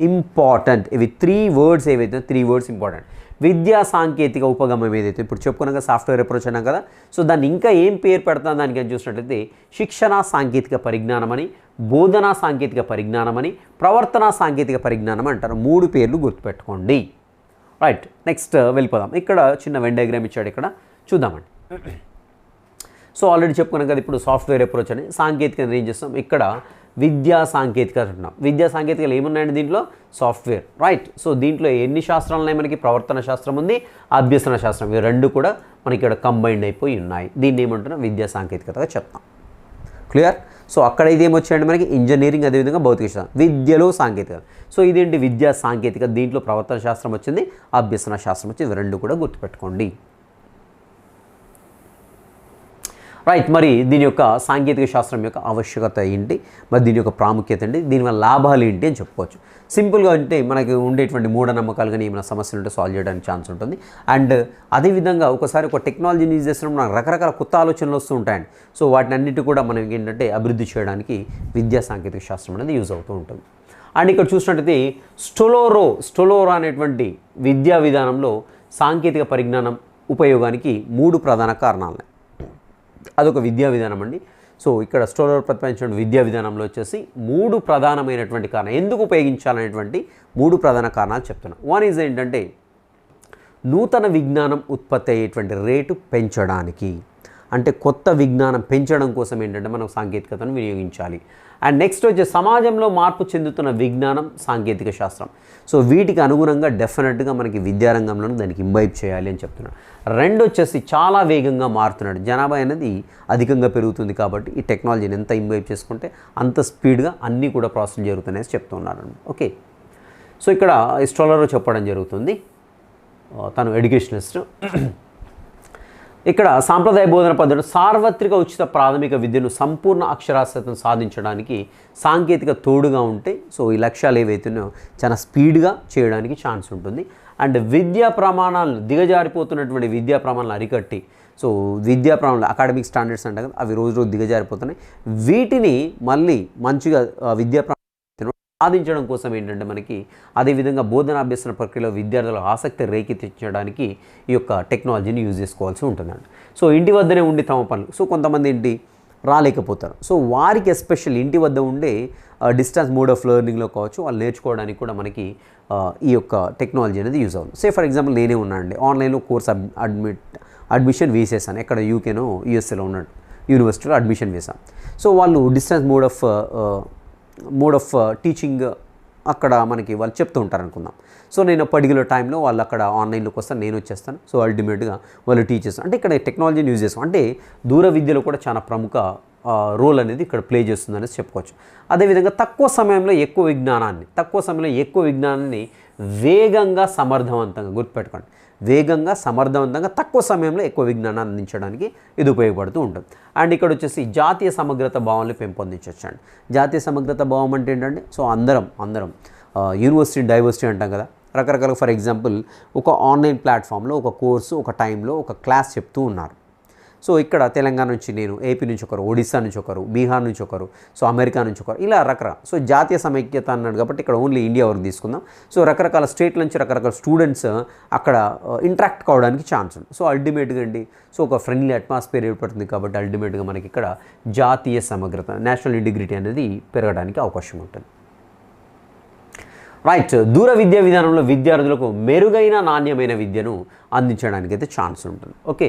ఇంపార్టెంట్ ఇవి 3 వర్డ్స్ ఏవైతే 3 వర్డ్స్ ఇంపార్టెంట్. విద్యా సాంకేతిక ఉపగమం ఏదైతే ఇప్పుడు చెప్పుకున్నాక సాఫ్ట్వేర్ అప్రోచ్ అన్నాం కదా. సో దాన్ని ఇంకా ఏం పేరు పెడతాం దానికి చూసినట్లయితే శిక్షణా సాంకేతిక పరిజ్ఞానం అని, బోధనా సాంకేతిక పరిజ్ఞానం అని, ప్రవర్తన సాంకేతిక పరిజ్ఞానం అంటారు. 3 పేర్లు గుర్తుపెట్టుకోండి. రైట్, నెక్స్ట్ వెళ్ళిపోదాం. ఇక్కడ చిన్న వెన్ డయాగ్రామ్ ఇచ్చాడు, ఇక్కడ చూద్దామండి. సో ఆల్రెడీ చెప్పుకున్నాం కదా ఇప్పుడు సాఫ్ట్వేర్ అప్రోచ్ అని. సాంకేతికత ఏం చేస్తాం, ఇక్కడ విద్యా సాంకేతికత అంటున్నాం. విద్యా సాంకేతికలు ఏమున్నాయండి దీంట్లో, సాఫ్ట్వేర్, రైట్. సో దీంట్లో ఎన్ని శాస్త్రాలు ఉన్నాయి మనకి, ప్రవర్తన శాస్త్రం ఉంది, అభ్యసన శాస్త్రం, ఇవి 2 కూడా మనకి ఇక్కడ కంబైండ్ అయిపోయి ఉన్నాయి. దీన్ని ఏమంటున్నాం, విద్యా సాంకేతికతగా చెప్తాం. క్లియర్. సో అక్కడ ఇదేమొచ్చాయండి మనకి ఇంజనీరింగ్, అదేవిధంగా భౌతిక శాస్త్రం, విద్యలో సాంకేతికత. సో ఇదేంటి విద్యా సాంకేతికత, దీంట్లో ప్రవర్తన శాస్త్రం వచ్చింది, అభ్యసన శాస్త్రం వచ్చింది, ఇవి 2 కూడా గుర్తుపెట్టుకోండి. రైట్, మరి దీని యొక్క సాంకేతిక శాస్త్రం యొక్క ఆవశ్యకత ఏంటి, మరి దీని యొక్క ప్రాముఖ్యత ఏంటి, దీనివల్ల లాభాలు ఏంటి అని చెప్పుకోవచ్చు. సింపుల్గా అంటే మనకి ఉండేటువంటి మూఢనమ్మకాలు కానీ ఏమైనా సమస్యలు ఉంటే సాల్వ్ చేయడానికి ఛాన్స్ ఉంటుంది. అండ్ అదేవిధంగా ఒకసారి ఒక టెక్నాలజీని యూజ్ చేసినప్పుడు మనకు రకరకాల కొత్త ఆలోచనలు వస్తూ ఉంటాయండి. సో వాటిని అన్నిటి కూడా మనం ఏంటంటే అభివృద్ధి విద్యా సాంకేతిక శాస్త్రం అనేది యూజ్ అవుతూ ఉంటుంది. అండ్ ఇక్కడ చూసినట్టయితే స్టోలోరో అనేటువంటి విద్యా విధానంలో సాంకేతిక పరిజ్ఞానం ఉపయోగానికి 3 ప్రధాన కారణాలు. అదొక విద్యా విధానం అండి. సో ఇక్కడ స్టోలోరో ప్రతిపాదించిన విద్యా విధానంలో వచ్చేసి 3 ప్రధానమైనటువంటి కారణం ఎందుకు ఉపయోగించాలనేటువంటి 3 ప్రధాన కారణాలు చెప్తున్నాను. 1 ఈజ్ ఏంటంటే నూతన విజ్ఞానం ఉత్పత్తి అయ్యేటువంటి రేటు పెంచడానికి, అంటే కొత్త విజ్ఞానం పెంచడం కోసం ఏంటంటే మనం సాంకేతికతను వినియోగించాలి. అండ్ నెక్స్ట్ వచ్చే సమాజంలో మార్పు చెందుతున్న విజ్ఞానం, సాంకేతిక శాస్త్రం. సో వీటికి అనుగుణంగా డెఫినెట్గా మనకి విద్యారంగంలోనూ దానికి ఇంబైబ్ చేయాలి అని చెప్తున్నాడు. 2 వచ్చేసి చాలా వేగంగా మారుతున్నాడు, జనాభా అనేది అధికంగా పెరుగుతుంది కాబట్టి ఈ టెక్నాలజీని ఎంత ఇంబైబ్ చేసుకుంటే అంత స్పీడ్గా అన్నీ కూడా ప్రాసెస్ జరుగుతున్నాయని చెప్తున్నారు. ఓకే, సో ఇక్కడ స్టోలోరో చెప్పడం జరుగుతుంది, తను ఎడ్యుకేషనిస్ట్. ఇక్కడ సాంప్రదాయ బోధన పద్ధతులు సార్వత్రిక ఉచిత ప్రాథమిక విద్యను సంపూర్ణ అక్షరాస్యతను సాధించడానికి సాంకేతిక తోడుగా ఉంటే సో ఈ లక్ష్యాలు ఏవైతున్నాయో చాలా స్పీడ్గా చేయడానికి ఛాన్స్ ఉంటుంది. అండ్ విద్యా ప్రమాణాలను దిగజారిపోతున్నటువంటి విద్యా ప్రమాణాలను అరికట్టి, సో విద్యా ప్రమాణాలు అకాడమిక్ స్టాండర్డ్స్ అంటే కదా అవి రోజు దిగజారిపోతున్నాయి, వీటిని మళ్ళీ మంచిగా విద్యా సాధించడం కోసం ఏంటంటే మనకి అదేవిధంగా బోధనాభ్యసన ప్రక్రియలో విద్యార్థుల ఆసక్తి రేకెత్తించడానికి ఈ యొక్క టెక్నాలజీని యూజ్ చేసుకోవాల్సి ఉంటుందండి. సో ఇంటి వద్దనే ఉండి తమ పనులు, సో కొంతమంది ఏంటి రాలేకపోతారు. సో వారికి ఎస్పెషల్ ఇంటి వద్ద ఉండే డిస్టెన్స్ మోడ్ ఆఫ్ లెర్నింగ్లో కావచ్చు, వాళ్ళు నేర్చుకోవడానికి కూడా మనకి ఈ యొక్క టెక్నాలజీ అనేది యూజ్ అవుతుంది. సే ఫర్ ఎగ్జాంపుల్ నేనే ఉన్నానండి, ఆన్లైన్లో కోర్స్ అడ్మిషన్ వేసేసాను, ఎక్కడ యూకేనో యూఎస్ఏలో ఉన్నాడు యూనివర్సిటీలో అడ్మిషన్ వేసాం. సో వాళ్ళు డిస్టెన్స్ మోడ్ ఆఫ్ టీచింగ్ అక్కడ మనకి వాళ్ళు చెప్తూ ఉంటారు అనుకుందాం. సో నేను పర్టికులర్ టైంలో వాళ్ళు అక్కడ ఆన్లైన్లోకి వస్తాను, నేను వచ్చేస్తాను. సో అల్టిమేట్గా వాళ్ళు టీచ్ చేస్తాను. అంటే ఇక్కడ టెక్నాలజీని యూజ్ చేస్తాం. అంటే దూర విద్యలో కూడా చాలా ప్రముఖ రోల్ అనేది ఇక్కడ ప్లే చేస్తుందనేసి చెప్పుకోవచ్చు. అదేవిధంగా తక్కువ సమయంలో ఎక్కువ విజ్ఞానాన్ని వేగంగా సమర్థవంతంగా, గుర్తుపెట్టుకోండి, వేగంగా సమర్థవంతంగా తక్కువ సమయంలో ఎక్కువ విజ్ఞానాన్ని అందించడానికి ఇది ఉపయోగపడుతూ ఉంటుంది. అండ్ ఇక్కడ వచ్చేసి జాతీయ సమగ్రత భావాన్ని పెంపొందించవచ్చు అండి. జాతీయ సమగ్రత భావం అంటే ఏంటంటే, సో అందరం యూనివర్సిటీ డైవర్సిటీ అంటాం కదా, రకరకాల ఫర్ ఎగ్జాంపుల్ ఒక ఆన్లైన్ ప్లాట్ఫామ్లో ఒక కోర్సు ఒక టైంలో ఒక క్లాస్ చెప్తూ ఉన్నారు. సో ఇక్కడ తెలంగాణ నుంచి నేను, ఏపీ నుంచి ఒకరు, ఒడిశా నుంచి ఒకరు, బీహార్ నుంచి ఒకరు, సో అమెరికా నుంచి ఒకరు, ఇలా రకరకాల. సో జాతీయ సమైక్యత అన్నాడు కాబట్టి ఇక్కడ ఓన్లీ ఇండియా వరకు తీసుకుందాం. సో రకరకాల స్టేట్ల నుంచి రకరకాల స్టూడెంట్స్ అక్కడ ఇంటరాక్ట్ కావడానికి ఛాన్స్ ఉంది. సో అల్టిమేట్గా అండి, సో ఒక ఫ్రెండ్లీ అట్మాస్ఫియర్ ఏర్పడుతుంది కాబట్టి అల్టిమేట్గా మనకి ఇక్కడ జాతీయ సమగ్రత, నేషనల్ ఇంటిగ్రిటీ అనేది పెరగడానికి అవకాశం ఉంటుంది. రైట్, దూర విద్యా విధానంలో విద్యార్థులకు మెరుగైన నాణ్యమైన విద్యను అందించడానికి అయితే ఛాన్స్ ఉంటుంది. ఓకే,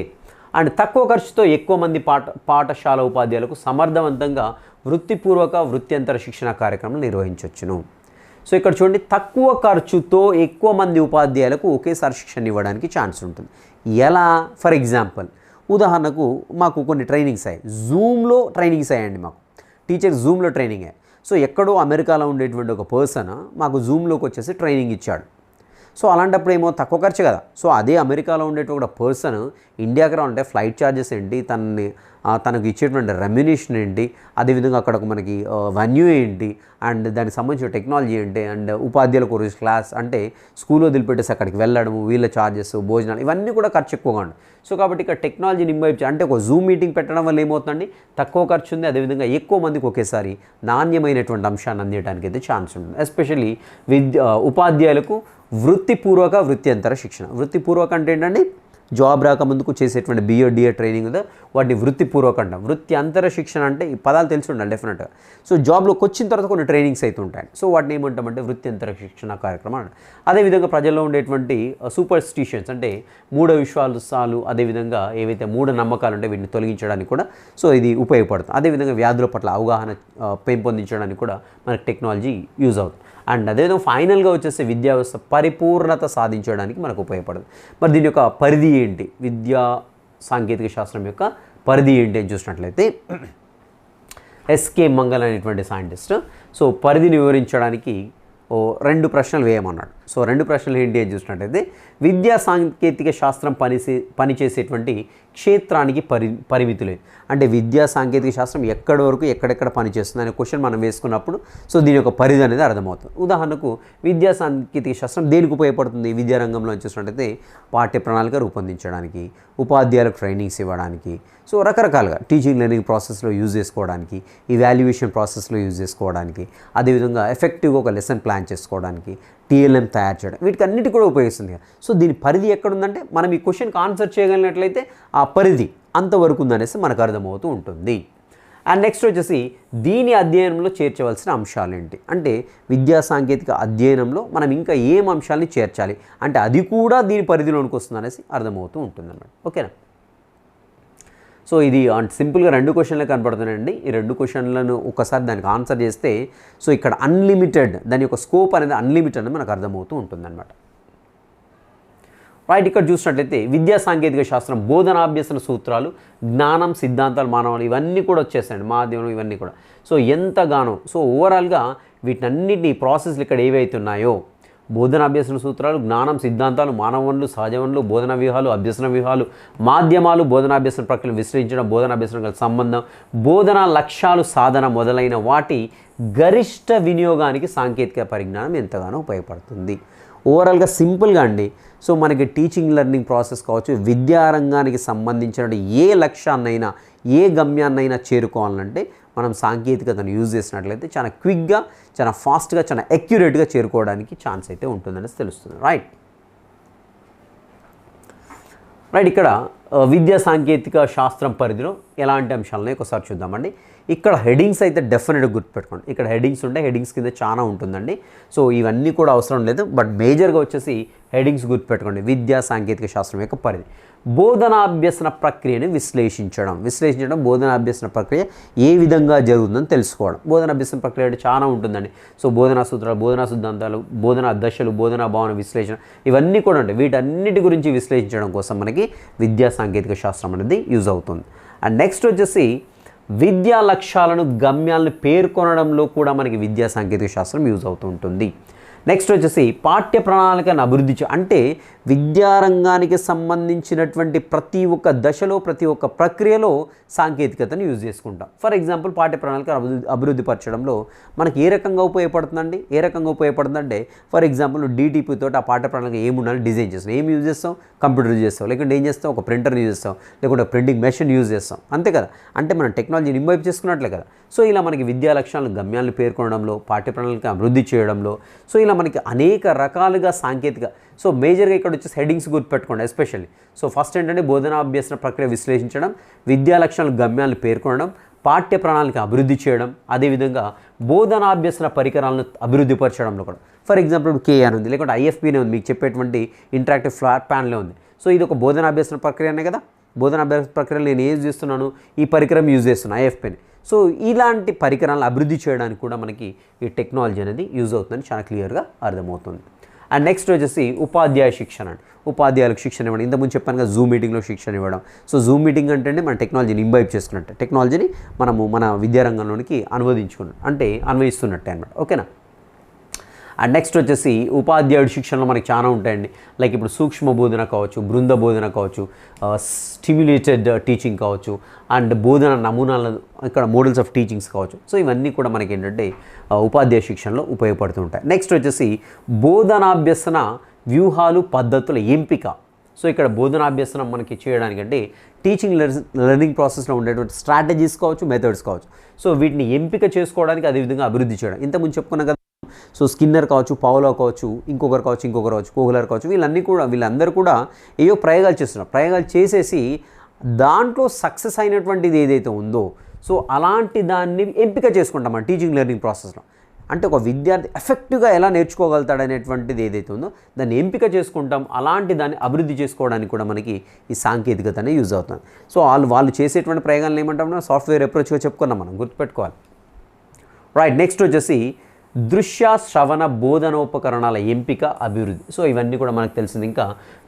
అండ్ తక్కువ ఖర్చుతో ఎక్కువ మంది పాఠశాల ఉపాధ్యాయులకు సమర్థవంతంగా వృత్తిపూర్వక వృత్యంతర శిక్షణ కార్యక్రమం నిర్వహించవచ్చును. సో ఇక్కడ చూడండి, తక్కువ ఖర్చుతో ఎక్కువ మంది ఉపాధ్యాయులకు ఒకేసారి శిక్షణ ఇవ్వడానికి ఛాన్స్ ఉంటుంది. ఎలా? ఫర్ ఎగ్జాంపుల్, ఉదాహరణకు మాకు కొన్ని ట్రైనింగ్స్ అయ్యాయి, జూమ్లో ట్రైనింగ్స్ అయ్యాయండి. మాకు టీచర్ జూమ్లో ట్రైనింగ్ అయ్యాయి. సో ఎక్కడో అమెరికాలో ఉండేటువంటి ఒక పర్సన్ మాకు జూమ్లోకి వచ్చేసి ట్రైనింగ్ ఇచ్చాడు. సో అలాంటప్పుడు ఏమో తక్కువ ఖర్చు కదా. సో అదే అమెరికాలో ఉండేటువంటి పర్సన్ ఇండియాకి రావాలంటే ఫ్లైట్ ఛార్జెస్ ఏంటి, తనకు ఇచ్చేటువంటి రెమ్యునేషన్ ఏంటి, అదేవిధంగా అక్కడ మనకి వెన్యూ ఏంటి, అండ్ దానికి సంబంధించిన టెక్నాలజీ ఏంటి, అండ్ ఉపాధ్యాయులకు రోజు క్లాస్ అంటే స్కూల్లో వదిలిపెట్టేసి అక్కడికి వెళ్ళడము, వీళ్ళ ఛార్జెస్, భోజనాలు, ఇవన్నీ కూడా ఖర్చు ఎక్కువగా ఉంది. సో కాబట్టి ఇక్కడ టెక్నాలజీని ఇంబైబ్ అంటే ఒక జూమ్ మీటింగ్ పెట్టడం వల్ల ఏమవుతుందండి, తక్కువ ఖర్చు ఉంది, అదేవిధంగా ఎక్కువ మందికి ఒకేసారి నాణ్యమైనటువంటి అంశాన్ని అందించడానికి అయితే ఛాన్స్ ఉంటుంది. ఎస్పెషల్లీ ఉపాధ్యాయులకు వృత్తిపూర్వక వృత్యంతర శిక్షణ. వృత్తిపూర్వక అంటే ఏంటంటే జాబ్ రాకముందుకు చేసేటువంటి బిఎడ్ డిఎడ్ ట్రైనింగ్ ఉందో వాటిని వృత్తిపూర్వక అంటాం. వృత్తి అంతర శిక్షణ అంటే ఈ పదాలు తెలిసి ఉండాలి డెఫినెట్గా. సో జాబ్లోకి వచ్చిన తర్వాత కొన్ని ట్రైనింగ్స్ అయితే ఉంటాయి. సో వాటిని ఏమంటామంటే వృత్తి అంతర శిక్షణ కార్యక్రమం అంట. అదేవిధంగా ప్రజల్లో ఉండేటువంటి సూపర్ స్టిషన్స్ అంటే మూఢ విశ్వాసాలు, అదేవిధంగా ఏవైతే మూఢ నమ్మకాలు ఉంటే వీటిని తొలగించడానికి కూడా సో ఇది ఉపయోగపడుతుంది. అదేవిధంగా వ్యాధుల పట్ల అవగాహన పెంపొందించడానికి కూడా మనకి టెక్నాలజీ యూజ్ అవుతుంది. అండ్ అదేవిధంగా ఫైనల్గా వచ్చేసి విద్యా వ్యవస్థ పరిపూర్ణత సాధించడానికి మనకు ఉపయోగపడుతుంది. మరి దీని యొక్క పరిధి ఏంటి, విద్యా సాంకేతిక శాస్త్రం యొక్క పరిధి ఏంటి అని చూసినట్లయితే ఎస్కే మంగల్ అనేటువంటి సైంటిస్ట్ సో పరిధిని వివరించడానికి 2 ప్రశ్నలు వేయమన్నాడు. సో 2 ప్రశ్నలు ఏంటి అని చూసినట్లయితే విద్యా సాంకేతిక శాస్త్రం పనిచేసేటువంటి క్షేత్రానికి పరిమితులే. అంటే విద్యా సాంకేతిక శాస్త్రం ఎక్కడి వరకు ఎక్కడెక్కడ పనిచేస్తుంది అనే క్వశ్చన్ మనం వేసుకున్నప్పుడు సో దీని యొక్క పరిధి అనేది అర్థమవుతుంది. ఉదాహరణకు విద్యా సాంకేతిక శాస్త్రం దేనికి ఉపయోగపడుతుంది? విద్యారంగంలో చూసినట్లయితే పాఠ్య ప్రణాళిక రూపొందించడానికి, ఉపాధ్యాయులకు ట్రైనింగ్స్ ఇవ్వడానికి, సో రకరకాలుగా టీచింగ్ లెర్నింగ్ ప్రాసెస్లో యూజ్ చేసుకోవడానికి, ఇవాల్యుయేషన్ ప్రాసెస్లో యూజ్ చేసుకోవడానికి, అదేవిధంగా ఎఫెక్టివ్గా ఒక లెసన్ ప్లాన్ చేసుకోవడానికి, టీఎల్ఎం తయారు చేయడం, వీటికి అన్నిటి కూడా ఉపయోగిస్తుంది. సో దీని పరిధి ఎక్కడుందంటే మనం ఈ క్వశ్చన్కి ఆన్సర్ చేయగలిగినట్లయితే ఆ పరిధి అంతవరకు ఉందనేసి మనకు అర్థమవుతూ ఉంటుంది. అండ్ నెక్స్ట్ వచ్చేసి దీని అధ్యయనంలో చేర్చవలసిన అంశాలు ఏంటి అంటే విద్యా సాంకేతిక అధ్యయనంలో మనం ఇంకా ఏం అంశాలని చేర్చాలి అంటే అది కూడా దీని పరిధిలోనికి వస్తుంది అనేసి అర్థమవుతూ ఉంటుంది అన్నమాట. ఓకేనా? సో ఇది సింపుల్గా 2 క్వశ్చన్లే కనపడుతున్నాయండి. ఈ 2 క్వశ్చన్లను ఒకసారి దానికి ఆన్సర్ చేస్తే సో ఇక్కడ అన్లిమిటెడ్, దాని యొక్క స్కోప్ అనేది అన్లిమిటెడ్ అని మనకు అర్థమవుతూ ఉంటుందన్నమాట. రైట్, ఇక్కడ చూసినట్లయితే విద్యా సాంకేతిక శాస్త్రం బోధనాభ్యసన సూత్రాలు, జ్ఞానం, సిద్ధాంతాలు, మానవాళి ఇవన్నీ కూడా వచ్చేస్తాయండి, మాధ్యమం ఇవన్నీ కూడా. సో ఎంతగానో సో ఓవరాల్గా వీటన్నిటిని ప్రాసెస్లు ఇక్కడ ఏవైతే ఉన్నాయో బోధనాభ్యసన సూత్రాలు, జ్ఞానం, సిద్ధాంతాలు, మానవ వనరులు, సహజ వనరులు, బోధనా వ్యూహాలు, అభ్యసన వ్యూహాలు, మాధ్యమాలు, బోధనాభ్యసన ప్రక్రియను విశ్లేషించడం, బోధనాభ్యసనం గల సంబంధం, బోధనా లక్ష్యాలు, సాధన మొదలైన వాటి గరిష్ట వినియోగానికి సాంకేతిక పరిజ్ఞానం ఎంతగానో ఉపయోగపడుతుంది. ఓవరాల్గా సింపుల్గా అండి సో మనకి టీచింగ్ లెర్నింగ్ ప్రాసెస్ కావచ్చు, విద్యారంగానికి సంబంధించిన ఏ లక్ష్యాన్నైనా ఏ గమ్యాన్నైనా చేరుకోవాలంటే మనం సాంకేతికతను యూజ్ చేసినట్లయితే చాలా క్విక్గా, చాలా ఫాస్ట్గా, చాలా అక్యురేట్గా చేరుకోవడానికి ఛాన్స్ అయితే ఉంటుందనేసి తెలుస్తుంది. రైట్, ఇక్కడ విద్యా సాంకేతిక శాస్త్రం పరిధిలో ఎలాంటి అంశాలని ఒకసారి చూద్దామండి. ఇక్కడ హెడింగ్స్ అయితే డెఫినెట్గా గుర్తుపెట్టుకోండి. ఇక్కడ హెడింగ్స్ ఉంటాయి, హెడింగ్స్ కింద చాలా ఉంటుందండి. సో ఇవన్నీ కూడా అవసరం లేదు, బట్ మేజర్గా వచ్చేసి హెడింగ్స్ గుర్తుపెట్టుకోండి. విద్యా సాంకేతిక శాస్త్రం యొక్క పరిధి. బోధనాభ్యసన ప్రక్రియని విశ్లేషించడం బోధనాభ్యసన ప్రక్రియ ఏ విధంగా జరుగుతుందని తెలుసుకోవడం. బోధనాభ్యసన ప్రక్రియ అంటే చాలా ఉంటుందండి. సో బోధనా సూత్రాలు, బోధనా సిద్ధాంతాలు, బోధనా దశలు, బోధనా భావన విశ్లేషణ ఇవన్నీ కూడా ఉంటాయి. వీటన్నిటి గురించి విశ్లేషించడం కోసం మనకి విద్యా సాంకేతిక శాస్త్రం అనేది యూజ్ అవుతుంది. అండ్ నెక్స్ట్ వచ్చేసి విద్యా లక్ష్యాలను, గమ్యాలను పేర్కొనడంలో కూడా మనకి విద్యా సాంకేతిక శాస్త్రం యూజ్ అవుతూ ఉంటుంది. నెక్స్ట్ వచ్చేసి పాఠ్య ప్రణాళికను అభివృద్ధి అంటే విద్యారంగానికి సంబంధించినటువంటి ప్రతి ఒక్క దశలో, ప్రతి ఒక్క ప్రక్రియలో సాంకేతికతను యూజ్ చేసుకుంటాం. ఫర్ ఎగ్జాంపుల్ పాఠ్య ప్రణాళిక అభివృద్ధి పరచడంలో మనకి ఏ రకంగా ఉపయోగపడుతుందంటే ఫర్ ఎగ్జాంపుల్ DTP తోటి ఆ పాఠ్య ప్రణాళిక ఏముండాలి డిజైన్ చేస్తాం. ఏం యూజ్ చేస్తాం? కంప్యూటర్ యూజ్ చేస్తాం, లేకుంటే ఏం చేస్తాం? ఒక ప్రింటర్ యూజ్ చేస్తాం, లేకుంటే ప్రింటింగ్ మెషిన్ యూజ్ చేస్తాం, అంతే కదా. అంటే మనం టెక్నాలజీని ఇంవైపు చేసుకున్నట్లే కదా. సో ఇలా మనకి విద్యా లక్ష్యాలను, గమ్యాలను పేర్కొనడంలో, పాఠ్య ప్రణాళిక అభివృద్ధి చేయడంలో, సో ఇలా మనకి అనేక రకాలుగా సాంకేతిక. సో మేజర్గా ఇక్కడ వచ్చేసి హెడింగ్స్ గుర్తుపెట్టుకోండి ఎస్పెషల్లీ. సో ఫస్ట్ ఏంటంటే బోధనాభ్యసన ప్రక్రియ విశ్లేషించడం, విద్యా లక్ష్యాలను, గమ్యాలను పేర్కొనడం, పాఠ్య ప్రణాళిక అభివృద్ధి చేయడం, అదేవిధంగా బోధనాభ్యసన పరికరాలను అభివృద్ధి పరచడంలో కూడా. ఫర్ ఎగ్జాంపుల్ KE అని ఉంది, లేకుంటే IFPనే ఉంది, మీకు చెప్పేటువంటి ఇంటరాక్టివ్ ఫ్లాట్ ప్యాన్లే ఉంది. సో ఇది ఒక బోధనాభ్యసన ప్రక్రియనే కదా. బోధనాభ్యసన ప్రక్రియలో నేను ఏం చేస్తున్నాను? ఈ పరికరం యూజ్ చేస్తున్నాను, IFPని. సో ఇలాంటి పరికరాలను అభివృద్ధి చేయడానికి కూడా మనకి ఈ టెక్నాలజీ అనేది యూజ్ అవుతుందని చాలా క్లియర్గా అర్థమవుతుంది. అండ్ నెక్స్ట్ వచ్చేసి ఉపాధ్యాయ శిక్షణ అండి. ఉపాధ్యాయులకు శిక్షణ ఇవ్వడం. ఇంతకుముందు చెప్పాను కదా, జూమ్ మీటింగ్లో శిక్షణ ఇవ్వడం. సో జూమ్ మీటింగ్ అంటే మన టెక్నాలజీని ఇంబైబ్ చేసుకున్నట్టే, టెక్నాలజీని మనము మన విద్యారంగంలోనికి అన్వయిస్తున్నట్టే అనమాట. ఓకేనా. అండ్ నెక్స్ట్ వచ్చేసి ఉపాధ్యాయుడి శిక్షణలో మనకి చాలా ఉంటాయండి. లైక్ ఇప్పుడు సూక్ష్మ బోధన కావచ్చు, బృంద బోధన కావచ్చు, స్టిమ్యులేటెడ్ టీచింగ్ కావచ్చు, అండ్ బోధన నమూనాల ఇక్కడ మోడల్స్ ఆఫ్ టీచింగ్స్ కావచ్చు. సో ఇవన్నీ కూడా మనకి ఏంటంటే ఉపాధ్యాయ శిక్షణలో ఉపయోగపడుతూ ఉంటాయి. నెక్స్ట్ వచ్చేసి బోధనాభ్యసన వ్యూహాలు, పద్ధతుల ఎంపిక. సో ఇక్కడ బోధనాభ్యసనం మనకి చేయడానికంటే టీచింగ్ లెర్నింగ్ ప్రాసెస్లో ఉండేటువంటి స్ట్రాటజీస్ కావచ్చు, మెథడ్స్ కావచ్చు. సో వీటిని ఎంపిక చేసుకోవడానికి, అదేవిధంగా అభివృద్ధి చేయడం. ఇంతకుముందు చెప్పుకున్నాం కదా. సో స్కిన్నర్ కావచ్చు, పావులో కావచ్చు, ఇంకొకరు కావచ్చు, కోహ్లర్ కావచ్చు, వీళ్ళందరూ కూడా ఏవో ప్రయోగాలు చేస్తున్నారు. ప్రయోగాలు చేసేసి దాంట్లో సక్సెస్ అయినటువంటిది ఏదైతే ఉందో, సో అలాంటి దాన్ని ఎంపిక చేసుకుంటాం మన టీచింగ్ లెర్నింగ్ ప్రాసెస్లో. అంటే ఒక విద్యార్థి ఎఫెక్టివ్గా ఎలా నేర్చుకోగలుగుతాడనేటువంటిది ఏదైతే ఉందో దాన్ని ఎంపిక చేసుకుంటాం. అలాంటి దాన్ని అభివృద్ధి చేసుకోవడానికి కూడా మనకి ఈ సాంకేతికత అనేది యూజ్ అవుతుంది. సో వాళ్ళు చేసేటువంటి ప్రయోగాలను ఏమంటాం? సాఫ్ట్వేర్ అప్రోచ్గా చెప్పుకున్నాం, మనం గుర్తుపెట్టుకోవాలి. రైట్. నెక్స్ట్ వచ్చేసి దృశ్య శ్రవణ బోధనోపకరణాల ఎంపిక, అభివృద్ధి. సో ఇవన్నీ కూడా మనకు తెలిసింది. ఇంకా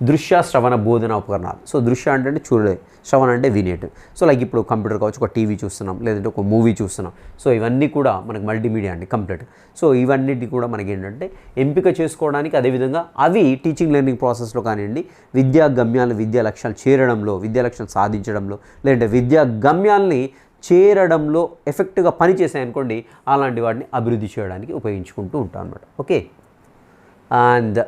దృశ్య శ్రవణ బోధన ఉపకరణాలు. సో దృశ్య అంటే చూడే, శ్రవణ అంటే వినేటు. సో లైక్ ఇప్పుడు కంప్యూటర్ కావచ్చు, ఒక టీవీ చూస్తున్నాం, లేదంటే ఒక మూవీ చూస్తున్నాం. సో ఇవన్నీ కూడా మనకు మల్టీమీడియా అండి కంప్లీట్. సో ఇవన్నిటి కూడా మనకి ఏంటంటే ఎంపిక చేసుకోవడానికి, అదేవిధంగా అవి టీచింగ్ లెర్నింగ్ ప్రాసెస్లో కానివ్వండి, విద్యా గమ్యాలు, విద్యా లక్ష్యాలు చేరడంలో, విద్యా లక్ష్యాలు సాధించడంలో, లేదంటే విద్యా గమ్యాల్ని చేరడంలో ఎఫెక్ట్గా పనిచేసాయనుకోండి, అలాంటి వాటిని అభివృద్ధి చేయడానికి ఉపయోగించుకుంటూ ఉంటాం అనమాట. ఓకే. అండ్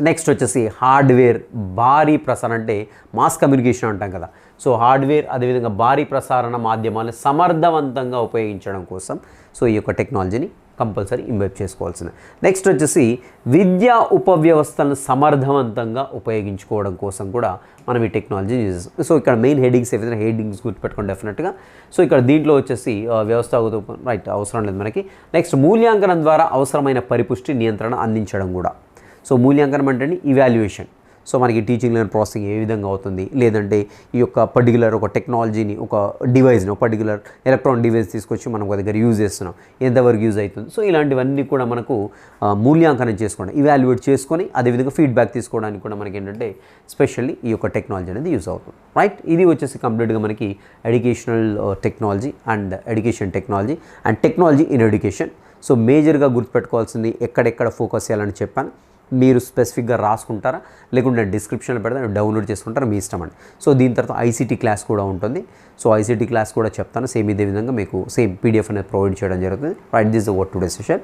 నెక్స్ట్ వచ్చేసి హార్డ్వేర్, భారీ ప్రసారం అంటే మాస్ కమ్యూనికేషన్ అంటాం కదా. సో హార్డ్వేర్, అదేవిధంగా భారీ ప్రసారణ మాధ్యమాలను సమర్థవంతంగా ఉపయోగించడం కోసం సో ఈ యొక్క టెక్నాలజీని కంపల్సరీ ఇంబైబ్ చేసుకోవాల్సిందే. నెక్స్ట్ వచ్చేసి విద్యా ఉపవ్యవస్థలను సమర్థవంతంగా ఉపయోగించుకోవడం కోసం కూడా మనం ఈ టెక్నాలజీ యూజ్. సో ఇక్కడ మెయిన్ హెడింగ్స్ ఏవైతే హెడింగ్స్ గుర్తుపెట్టుకోండి డెఫినెట్గా. సో ఇక్కడ దీంట్లో వచ్చేసి వ్యవస్థాగత రైట్ అవసరం లేదు మనకి. నెక్స్ట్ మూల్యాంకనం ద్వారా అవసరమైన పరిపుష్టి, నియంత్రణ అందించడం కూడా. సో మూల్యాంకనం అంటే ఇవాల్యుయేషన్. సో మనకి టీచింగ్ లెర్నింగ్ ప్రాసెసింగ్ ఏ విధంగా అవుతుంది, లేదంటే ఈ యొక్క పర్టికులర్ ఒక టెక్నాలజీని, ఒక డివైస్ని, ఒక పర్టికులర్ ఎలక్ట్రానిక్ డివైస్ తీసుకొచ్చి మనం ఒక దగ్గర యూజ్ చేస్తున్నాం, ఎంతవరకు యూజ్ అవుతుంది. సో ఇలాంటివన్నీ కూడా మనకు మూల్యాంకనం చేసుకోండి, ఇవాల్యుయేట్ చేసుకొని, అదేవిధంగా ఫీడ్బ్యాక్ తీసుకోవడానికి కూడా మనకి ఏంటంటే స్పెషల్లీ ఈ యొక్క టెక్నాలజీ అనేది యూజ్ అవుతుంది. రైట్. ఇది వచ్చేసి కంప్లీట్గా మనకి educational technology and education technology and technology in education. So మేజర్గా గుర్తుపెట్టుకోవాల్సింది ఎక్కడెక్కడ ఫోకస్ చేయాలని చెప్పాను. మీరు స్పెసిఫిక్గా రాసుకుంటారా, లేకుంటే డిస్క్రిప్షన్లో పెడతా డౌన్లోడ్ చేసుకుంటారా, మీ ఇష్టం అండి. సో దీని తర్వాత ICT క్లాస్ కూడా ఉంటుంది. సో ICT క్లాస్ కూడా చెప్తాను. సేమ్ ఇదే విధంగా మీకు సేమ్ PDF అనేది ప్రొవైడ్ చేయడం జరుగుతుంది. Right. This the what today session.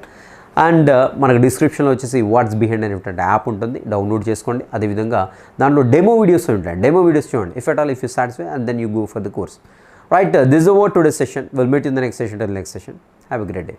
And మనకు డిస్క్రిప్షన్లో వచ్చేసి వాట్స్ బిహైండ్ అనేటువంటి యాప్ ఉంటుంది, డౌన్లోడ్ చేసుకోండి. అదేవిధంగా దాంట్లో డెమో వీడియోస్ ఉంటాయి, డెమో వీడియోస్ చూడండి. If at all if you satisfy and then you go for the course. Right. This the what today session. Will meet in the next session. Till next session. Have a great day.